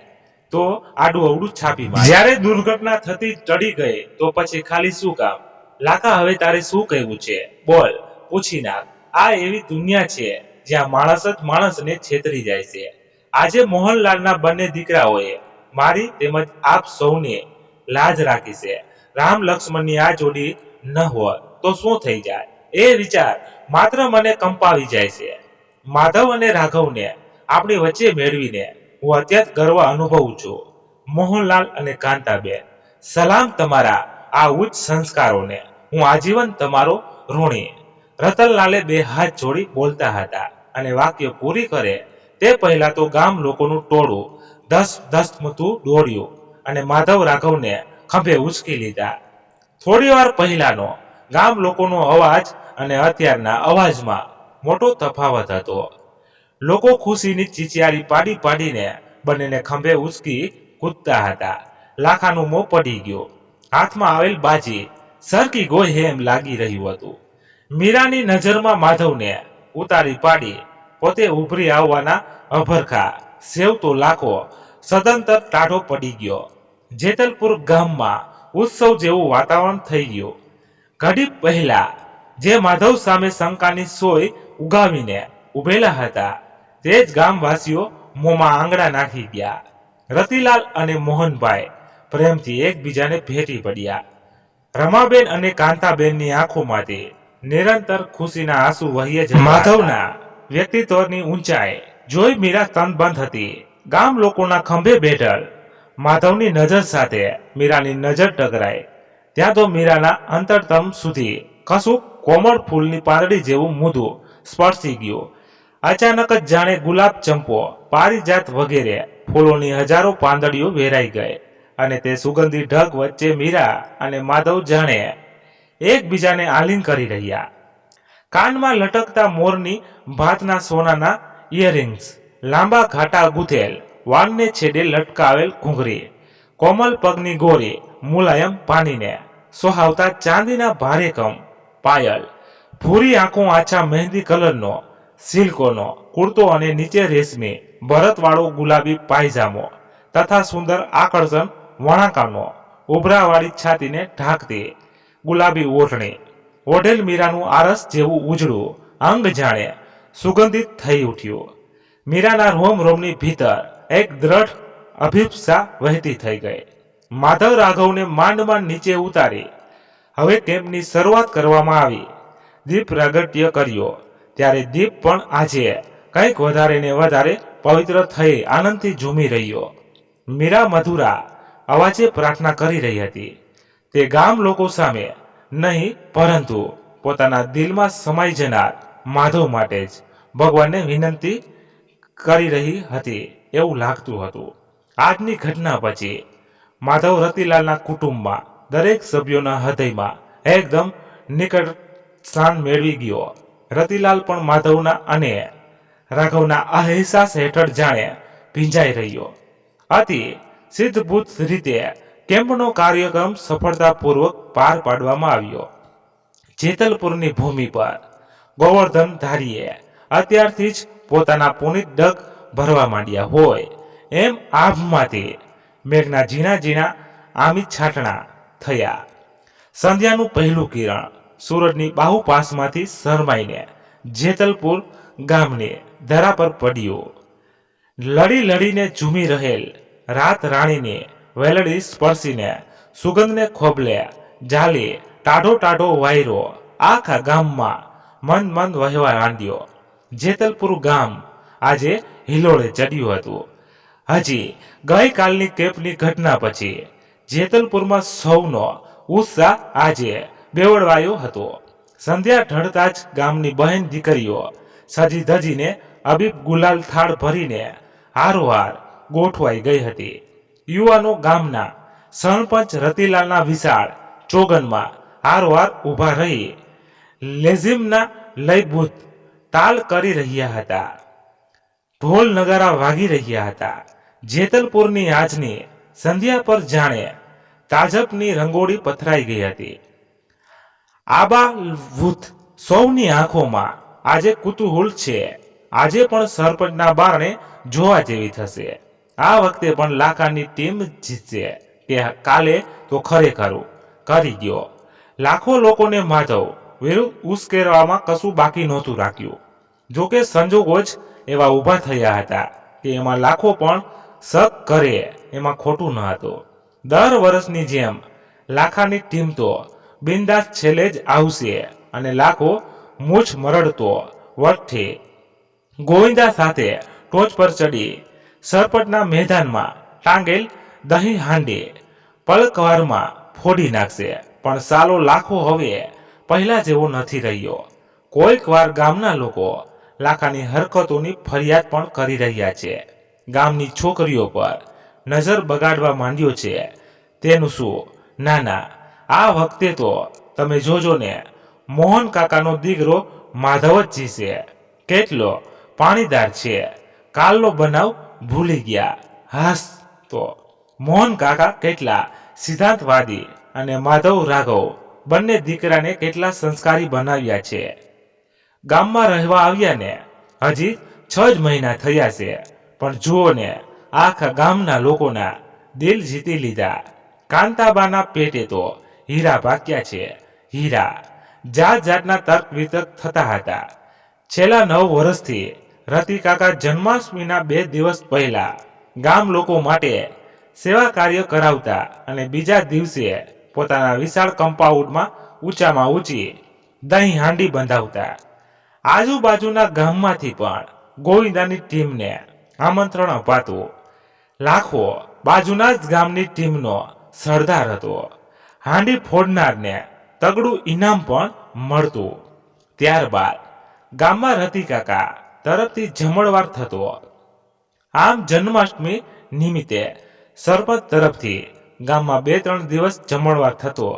તો આડું અવડું છાપી મારે. જ્યારે દુર્ઘટના થતી ટળી ગઈ તો પછી ખાલી શું કામ? લાખા હવે તારે શું કહેવું છે? બોલ, પૂછી નાખ. આ એવી દુનિયા છે જ્યાં માણસ જ માણસને છેતરી જાય છે. આજે મોહનલાલના બંને દીકરાઓએ મારી તેમજ આપ સૌને લાજ રાખી છે. રામ લક્ષ્મણની આ જોડી ન હોત તો શું થઈ જાય એ વિચાર માત્ર મને કંપાવી જાય છે. માધવ અને રાઘવને આપણી વચ્ચે મેળવીને હું અત્યંત ગર્વ અનુભવું છું. મોહનલાલ અને કાંતાબેન, સલામ તમારા આ ઉચ્ચ સંસ્કારોને. હું આજીવન તમારો ઋણી. રતનલાલે 2 હાથ જોડી બોલતા હતા અને વાક્ય પૂરી કરે તે પહેલા તો ગામ લોકોનું ટોળું ધસમસતું દોડ્યું અને માધવ રાઘવને ખંભે ઉચકી લીધા. થોડી વાર પહેલાનો ગામ લોકોનો અવાજ અને અત્યારના અવાજમાં મોટો તફાવત હતો. લોકો ખુશીની ચીચિયારી પાડીને બંનેને ખંભે ઉચકી કૂદતા હતા. લાખાનું મોં પડી ગયું. હાથમાં આવેલ બાજી સરકી ગોય એમ લાગી રહ્યું હતું. મીરાની નજરમાં માધવને ઉતારી પાડી પોતે ઉભરી આવવાના અભરખા સેવતો લાખો સદંતર ટાઢો પડી ગયો. જેતલપુર ગામમાં ઉત્સવ જેવું વાતાવરણ થઈ ગયું. ઘડી પહેલા જે માધવ સામે શંકાની સોય ઉગાવીને ઉભેલા હતા તે જ ગામવાસીઓ મોંમાં આંગળા નાખી ગયા. રતિલાલ અને મોહનભાઈ પ્રેમથી એકબીજાને ભેટી પડ્યા. રમાબેન અને કાંતાબેનની આંખોમાંથી નિરંતર ખુશીના આંસુ વહી જતા. માધવના વ્યક્તિત્વની ઊંચાઈ જોઈ મીરા સ્તનબંધ હતી. ગામ લોકોના ખંભે બેઠેલ માધવની નજર સાથે મીરાની નજર ટકરાઈ ત્યાં તો મીરાના અંતરતમ સુધી કશું કોમળ ફૂલની પાંદડી જેવું મૂધું સ્પર્શી ગયું. અચાનક જ જાણે ગુલાબ, ચંપો, પારિજાત વગેરે ફૂલોની હજારો પાંદડીઓ વેરાઈ ગઈ અને તે સુગંધી ઢગ વચ્ચે મીરા અને માધવ જાણે એકબીજાને આલિંગ કરી રહ્યા. કાનમાં લટકતા મોરની ભાતના સોનાના ઇયરિંગ્સ, લાંબા ઘાટા ગૂંથેલ વાળને છેડે લટકાવેલ ઘૂંઘરી, કોમલ પગની ગોરી મુલાયમ પાણીને સોહાવતા ચાંદીના ભારેકમ પાયલ, ભૂરી આંખો આછા મહેંદી કલરનો સિલ્કોનો કુર્તો અને નીચે રેશમી ભરતવાળો ગુલાબી પાયજામો તથા સુંદર આકર્ષણ વણાકાનો ઉભરાવાળી છાતીને ઢાંકતી ગુલાબી ઓઢણી ઓઢેલ મીરાનું આરસ જેવું ઉજળું અંગ જાણે સુગંધિત થઈ ઉઠ્યું. મીરાના રોમ રોમની ભીતર એક દ્રઢ અભિપ્સા વહેતી થઈ ગઈ. માધવ રાઘવને માંડ માંડ નીચે ઉતારી હવે કેમ્પની શરૂઆત કરવામાં આવી. દીપ પ્રાગટ્ય કર્યો ત્યારે દીપ પણ આજે કંઈક વધારે ને વધારે પવિત્ર થઈ આનંદથી ઝૂમી રહ્યો. મીરા મધુરા અવાજે પ્રાર્થના કરી રહી હતી. તે ગામ લોકો સામે નહીં પરંતુ પોતાના દિલમાં સમાઈ જનાર માધવ માટે જ ભગવાનને વિનંતી કરી રહી હતી એવું લાગતું હતું. આજની ઘટના પછી માધવ રતિલાલના કુટુંબમાં દરેક સભ્યોના હૃદયમાં એકદમ નિકટ સ્થાન મેળવી ગયો. રતિલાલ પણ માધવના અને રાઘવના અહેસાસ હેઠળ જાણે ભીંજાઈ રહ્યો. અતિ સિદ્ધભૂત રીતે કેમ્પનો કાર્યક્રમ સફળતાપૂર્વક પાર પાડવામાં આવ્યો. જેતલપુરની ભૂમિ પર ગોવર્ધન ધારીએ અત્યારથી જ પોતાના પુનિત ડગ ભરવા માંડ્યા હોય એમ આભમાંથી મેઘના ઝીણા ઝીણા આમી છાંટણા થયા. સંધ્યાનું પહેલું કિરણ સૂરજની બાહુપાસમાંથી શરમાઈને જેતલપુર ગામની ધરા પર પડ્યું. લડી લડીને ઝૂમી રહેલ રાત રાણીની વેલડી સ્પર્શીને સુગંધને ખોબલે ઝાલી ટાઢો ટાઢો વાયરો આખા ગામમાં મંદ મંદ વહેવા માંડ્યો. જેતલપુર ગામ આજે હિલોળે ચડ્યું હતું. હજી ગઈકાલની કેમ્પની ઘટના પછી જેતલપુરમાં સૌનો ઉત્સાહ આજે બેવડવાયો હતો. સંધ્યા ઢળતા જ ગામની બહેન દીકરીઓ સજી ધજીને અબીબ ગુલાલ થાળ ભરીને હારોહાર ગોઠવાઈ ગઈ હતી. યુવાનો ગામના સરપંચ રતિલાલના વિશાળ ચોગનમાં હારોહાર ઊભા રહી લેઝિમના લયબુદ્ધ તાલ કરી રહ્યા હતા. ઢોલ નગારા વાગી રહ્યા હતા. જેતલપુરની આજની સંધ્યા પર જાણે તાજપની રંગોળી પથરાઈ ગઈ હતી. આબાલવૃદ્ધ સૌની આંખોમાં આજે કુતૂહલ છે. આજે પણ સરપંચના બારણે જોવા જેવી થશે. આ વખતે પણ લાખાની ટીમ જીતશે કે કાલે તો ખરેખર કરી ગયો. લાખો લોકોને માધવ વિરુદ્ધ ઉશ્કેરવામાં કશું બાકી નહોતું રાખ્યું. જોકે સંજોગો જ એવા ઊભા થયા હતા કે એમાં લાખો પણ શક કરે એમાં ખોટું ન હતું. દર વર્ષની જેમ લાખાની ટીમ તો બિંદાસ છેલ્લે જ આવશે અને લાખો મૂછ મરડતો વટથી ગોવિંદા સાથે ટોચ પર ચડી સરપટના મેદાનમાં ટાંગેલ દહીં હાંડી પલકવારમાં ફોડી નાખશે. પણ સાલો લાખો હવે પહેલા જેવો નથી રહ્યો. કોઈક વાર ગામના લોકો લાખાની હરકતોની ફરિયાદ પણ કરી રહ્યા છે. ગામની છોકરીઓ પર નજર બગાડવા માંડ્યો છે. તેનું શું? ના ના, આ વખતે તો તમે જોજો ને, મોહન કાકાનો દીકરો માધવ જ જીશે. કેટલો પાણીદાર છે. કાલનો બનાવ ભૂલી ગયા. હાસ તો મોહન કાકા કેટલા સિદ્ધાંતવાદી અને માધવ રાઘવ બંને દીકરાને કેટલા સંસ્કારી બનાવ્યા છે. ગામમાં રહેવા આવ્યા ને હજી 6 જ મહિના થયા છે, પણ જુઓ ને આખા ગામના લોકોના દિલ જીતી લીધા. કાંતાબાના પેટે તો હીરા પાક્યા છે, હીરા. જાત જાતના તર્ક વિતર્ક થતા હતા. છેલ્લા 9 વર્ષથી રતિકાકા જન્માષ્ટમીના 2 દિવસ પહેલા ગામ લોકો માટે સેવા કાર્ય કરાવતા અને બીજા દિવસે પોતાના વિશાળ કમ્પાઉન્ડમાં ઊંચામાં ઊંચી દહીં હાંડી બંધાવતા. આજુબાજુના ગામમાંથી પણ ગોવિંદાની ટીમને આમંત્રણ અપાતું. લાખો બાજુના જ ગામની ટીમનો સરદાર હતો. હાંડી ફોડનારને તગડું ઇનામ પણ મળતું. ત્યારબાદ ગામમાં રતિકાકા તરફથી જમણવાર થતો. આમ જન્માષ્ટમી નિમિત્તે સરપંચ તરફથી ગામમાં 2-3 દિવસ જમણવાર થતો.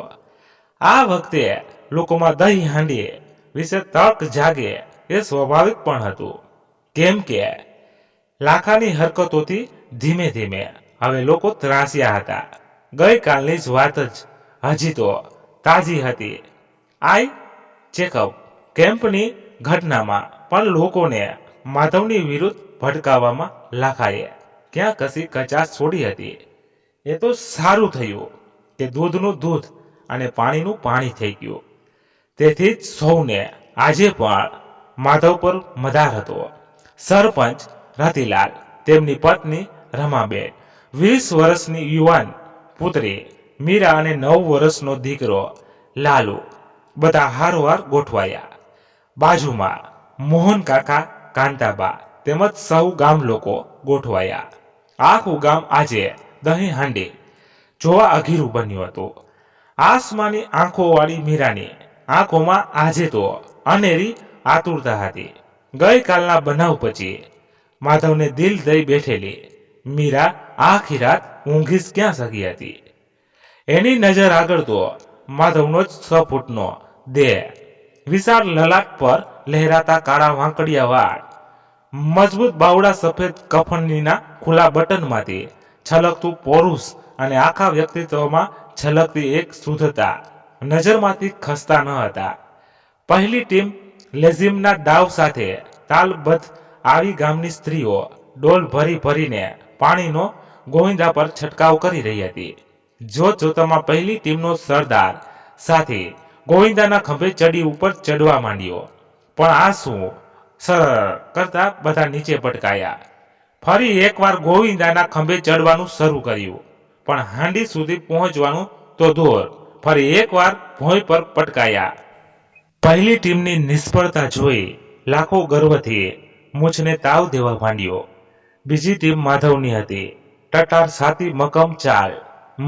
આ વખતે લોકોમાં દહીં હાંડી વિશે તર્ક જાગે એ સ્વાભાવિક પણ હતું, કેમ કે લાખાની હરકતોથી ધીમે ધીમે હવે લોકો ત્રાસ્યા હતા. ગઈકાલની જ વાત જ હજી તો તાજી હતી. આઈ ચેકઅપ કેમ્પની ઘટનામાં પણ લોકોને માધવની વિરુદ્ધ ભડકાવવામાં લાખાએ ક્યાં કશી કચાશ છોડી હતી. એ તો સારું થયું કે દૂધનું દૂધ અને પાણીનું પાણી થઈ ગયું. તેથી જ સૌને આજે પણ માધવ પર મદાર હતો. સરપંચ રતિલાલ, તેમની પત્ની રમાબેન, 20 વર્ષની યુવાન પુત્રી મીરા અને 9 વર્ષનો દીકરો લાલુ બધા હારોહાર ગોઠવાયા. બાજુમાં મોહન કાકા, કાંતાબા તેમજ સૌ ગામ લોકો ગોઠવાયા. આખું ગામ આજે દહીં હાંડી જોવા અઘીરું બન્યું હતું. આસમાની આંખોવાળી મીરાની આંખોમાં આજે તો અનેરી આતુરતા હતી. ગઈકાલના બનાવ પછી માધવને દિલ દઈ બેઠેલી મીરા આખી રાત ઊંઘી જ ક્યાં શકી હતી. એની નજર આગળ તો માધવનો જ 6 ફૂટનો દેહ, વિશાળ લલાટ પર લહેરાતા કાળા વાંકડિયા વાળ, મજબૂત બાવડા સફેદ કફનીના ખુલ્લા બટનમાંથી છલકતું પોરુષ અને આખા વ્યક્તિત્વમાં છલકતી એક શુદ્ધતા નજરમાંથી ખસતા ન હતા. પહેલી ટીમ લેઝિમના દાવ સાથે તાલબદ્ધ આવી ગામની સ્ત્રીઓ ડોલ ભરી ભરીને પાણીનો ગોવિંદા પર છંટકાવ કરી રહી હતી. જોત જોતામાં પહેલી ટીમનો સરદાર સાથી ગોવિંદાના ખંભે ચડી ઉપર ચડવા માંડ્યો. પણ આ શું કરતા બધા નીચે પટકાયા. ફરી એકવાર ગોવિંદાના ખંભે ચડવાનું શરૂ કર્યું, પણ હાંડી સુધી પહોંચવાનું તો દૂર, ફરી એકવાર ભોંય પર પટકાયા. પહેલી ટીમની નિષ્ફળતા જોઈ લાખો ગર્વથી મૂછને તાવ દેવા માંડ્યો. બીજી ટીમ માધવની હતી. ટટાર છાતી, મકમ ચાલ,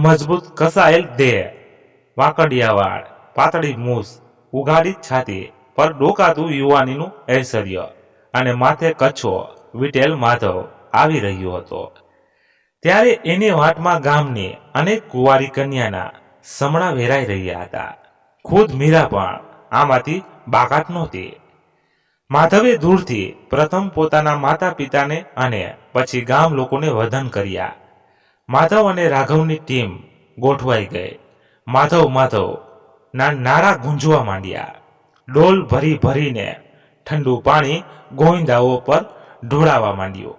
મજબૂત કસાયેલ દેહ, વાંકડિયા વાળ, પાતળી મૂછ, ઉઘાડી છાતી પર ડોકાતું યુવાનીનું ઐશ્વર્ય અને માથે કચ્છો વીટેલ માધવ આવી રહ્યો હતો. ત્યારે એની વાટમાં ગામની અનેક કુંવારી કન્યાના સમણા વેરાઈ રહ્યા હતા. ખુદ મીરા પણ આમાંથી બાકાત નહોતી. માધવે દૂરથી પ્રથમ પોતાના માતા પિતાને અને પછી ગામ લોકોને વંદન કર્યા. માધવ અને રાઘવની ટીમ ગોઠવાઈ ગઈ. માધવ માધવ ના નારા ગુંજવા માંડ્યા. ડોલ ભરી ભરીને ઠંડુ પાણી ગોવિંદાઓ પર ઢોળાવા માંડ્યું.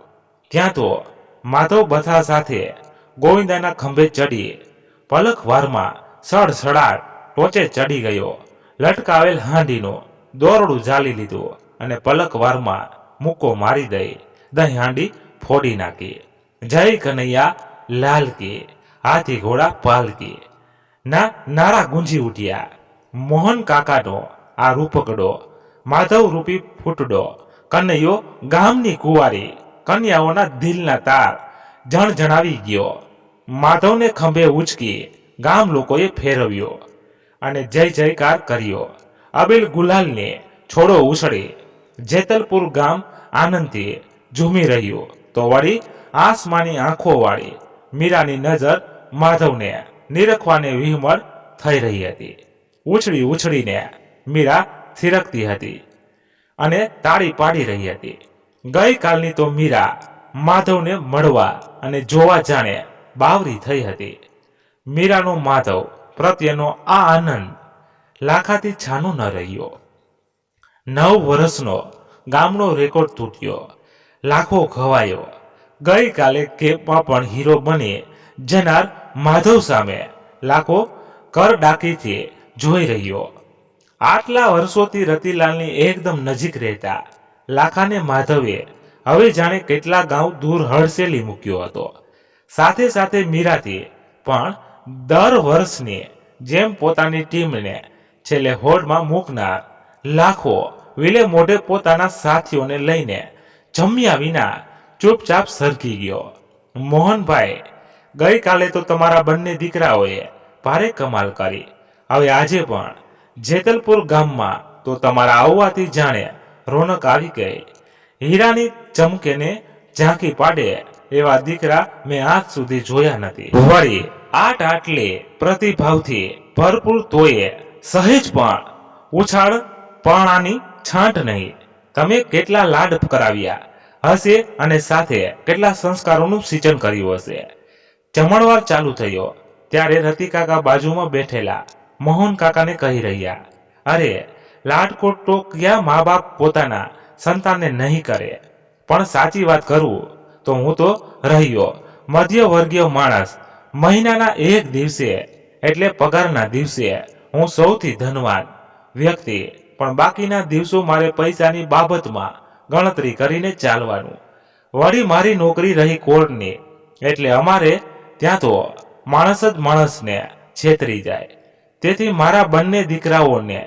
ત્યાં તો માધવ બથા સાથે ગોવિંદાના ખંભે ચડી પલક વારમાં સડસડાટ ટોચે ચડી ગયો. લટકાવેલ હાંડીનું દોરડું ઝાલી લીધું અને પલક વારમાં મુક્કો મારી દઈ દહીં હાંડી ફોડી નાખી. જય કનૈયા લાલ કી, હાથી ઘોડા પાલકી ના નારા ગુંજી ઉઠ્યા. મોહન કાકાનો આ રૂપકડો, માધવ રૂપી ફૂટડો કનૈયો ગામની કુંવારી કન્યાઓના દિલના તાર જણજણાવી ગયો. માધવને ખંભે ઉચકી ગામ લોકોએ ફેરવ્યો અને જય જયકાર કર્યો. અબીલ ગુલાલને છોડો ઉછળી જેતલપુર ગામ આનંદથી ઝૂમી રહ્યું. તો વળી આસમાની આંખોવાળી મીરાની નજર માધવને નિરખવાને વિહમળ થઈ રહી હતી. ઉછળી ઉછળીને મીરા થિરકતી હતી અને તાળી પાડી રહી હતી. ગઈકાલની તો મીરા માધવને મળવા અને જોવા જાણે બાવરી થઈ હતી. મીરાનો માધવ પ્રત્યેનો આ આનંદ લાખાથી છાનો ન રહ્યો. 9 વર્ષનો ગામનો રેકોર્ડ તૂટ્યો, લાખો ખવાયો. ગઈકાલે કેપમાં પણ હીરો બની જનાર માધવ સામે લાખો કરડાકીથી જોઈ રહ્યો. આટલા વર્ષોથી રતિલાલની એકદમ નજીક રહેતા લાખાને માધવે હવે જાણે કેટલા ગાંવ દૂર હડસેલી મૂક્યો હતો. સાથે સાથે મીરાથી પણ દર વર્ષની જેમ પોતાની ટીમને છેલ્લે હોડમાં મૂકનાર લાખો વિલે મોઢે પોતાના સાથીઓને લઈને જમ્યા વિના ચૂપચાપ સરકી ગયો. મોહનભાઈ, ગઈકાલે તો તમારા બંને દીકરાઓએ ભારે કમાલ કરી. હવે આજે પણ જેતલપુર ગામમાં તો તમારા આવવાથી જાણે રોનક આવી ગઈ. હીરાની ચમકેને ઝાંકી પાડે એવા દીકરા મેં આજ સુધી જોયા નથી. વળી આટલી પ્રતિભાવથી ભરપૂર તોય સહેજ પણ ઉછાળ પણાની છાંટ નહીં. તમે કેટલા લાડ કરાવ્યા હશે અને સાથે કેટલા સંસ્કારોનું સિંચન કર્યું હશે. જમણવાર ચાલુ થયો ત્યારે રતિકાકા બાજુમાં બેઠેલા મોહન કાકાને કહી રહ્યા, અરે લાડકોટ તો ક્યાં મા બાપ પોતાના સંતાનને નહીં કરે, પણ સાચી વાત કરું તો હું તો રહ્યો મધ્યવર્ગીય માણસ. મહિનાના એક દિવસે એટલે પગારના દિવસે હું સૌથી ધનવાન વ્યક્તિ, પણ બાકીના દિવસો મારે પૈસાની બાબતમાં ગણતરી કરીને ચાલવાનું. વળી મારી નોકરી રહી કોર્ટની, એટલે અમારે ત્યાં તો માણસ જ માણસને છેતરી જાય. તેથી મારા બંને દીકરાઓને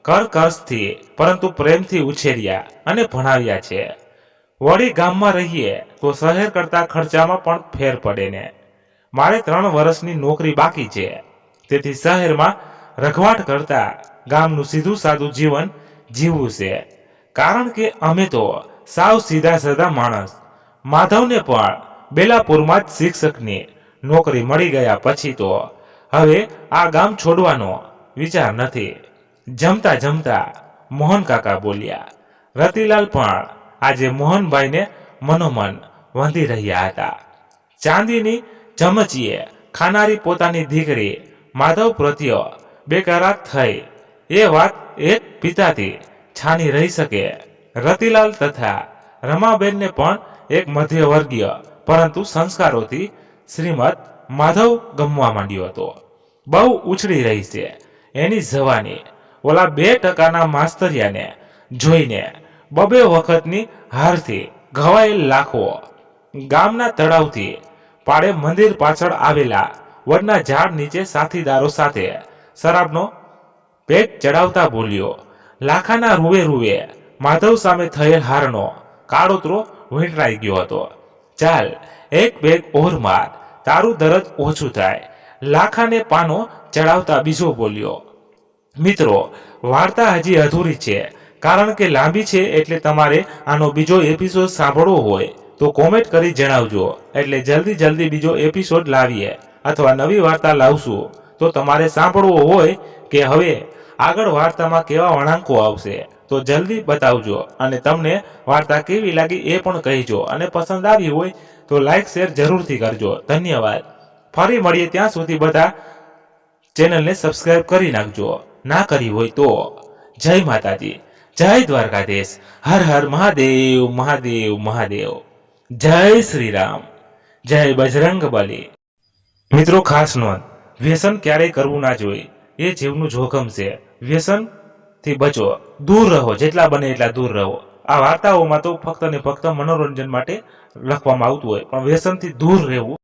કરકસથી પરંતુ પ્રેમથી ઉછેર્યા અને ભણાવ્યા છે. વળી ગામમાં રહીએ તો શહેર કરતા ખર્ચામાં પણ ફેર પડે ને. મારે 3 વર્ષની નોકરી બાકી છે, તેથી શહેરમાં રખવાટ કરતા ગામનું સીધું સાદું જીવન જીવવું છે. કારણ કે અમે તો સાવ સીધા સાદા માણસ. માધવને પણ બેલાપુરમાં જ શિક્ષકની નોકરી મળી ગયા પછી તો હવે આ ગામ છોડવાનો વિચાર નથી. જમતા જમતા મોહન કાકા બોલ્યા. રતિલાલ પણ આજે મોહનભાઈને મનોમન વંધી રહ્યા હતા. ચાંદીની ચમચીએ ખાનારી પોતાની દીકરી માધવ પ્રત્યે બેકરાર થઈ એ વાત એક પિતાથી છાની રહી શકે. રતિલાલ તથા રમાબેનને પણ એક મધ્યવર્ગીય પરંતુ સંસ્કારોથી શ્રીમદ માધવ ગમવા માંડ્યો હતો. બહુ ઉછળી રહી છે એની જવાની. ઓલા 2% માસ્તરિયાને જોઈને 2 વખતની હારથી ઘવાયેલ લાખો ગામના તળાવથી પાડે મંદિર પાછળ આવેલા વડના ઝાડ નીચે સાથીદારો સાથે શરાબનો પેટ ચડાવતા બોલ્યો. લાખાના રૂવે રૂવે માધવ સામે થયેલ હારનો કાળોતરો વીંટળાઈ ગયો હતો. ચાલ એક બેગ ઓર માર, તારું દરદ ઓછું થાય. લાખાને પાનો ચડાવતા બીજો બોલ્યો. મિત્રો, વાર્તા હજી અધૂરી છે, કારણ કે લાંબી છે, એટલે તમારે આનો બીજો એપિસોડ સાંભળવો હોય તો કોમેન્ટ કરી જણાવજો, એટલે જલ્દી બીજો એપિસોડ લાવીએ અથવા નવી વાર્તા લાવશું. તો તમારે સાંભળવો હોય કે હવે આગળ વાર્તામાં કેવા વળાંકો આવશે તો જલ્દી બતાવજો. અને તમને વાર્તા કેવી લાગી એ પણ કહેજો, અને પસંદ આવી હોય તો લાઈક શેર જરૂરથી કરજો. ધન્યવાદ. ફરી મળીએ, ત્યાં સુધી બધા ચેનલને સબસ્ક્રાઇબ કરી નાખજો. ના કરી હોય તો જય માતાજી, જય દ્વારકાધીશ, હર હર મહાદેવ મહાદેવ મહાદેવ, જય શ્રી રામ, જય બજરંગ બલી. મિત્રો ખાસ નોંધ, વ્યસન ક્યારેય કરવું ના જોઈએ. એ જીવનું જોખમ છે. વ્યસનથી બચો, દૂર રહો, જેટલા બને એટલા દૂર રહો. આ વાર્તાઓમાં તો ફક્ત ને ફક્ત મનોરંજન માટે લખવામાં આવતું હોય, પણ વ્યસનથી દૂર રહેવું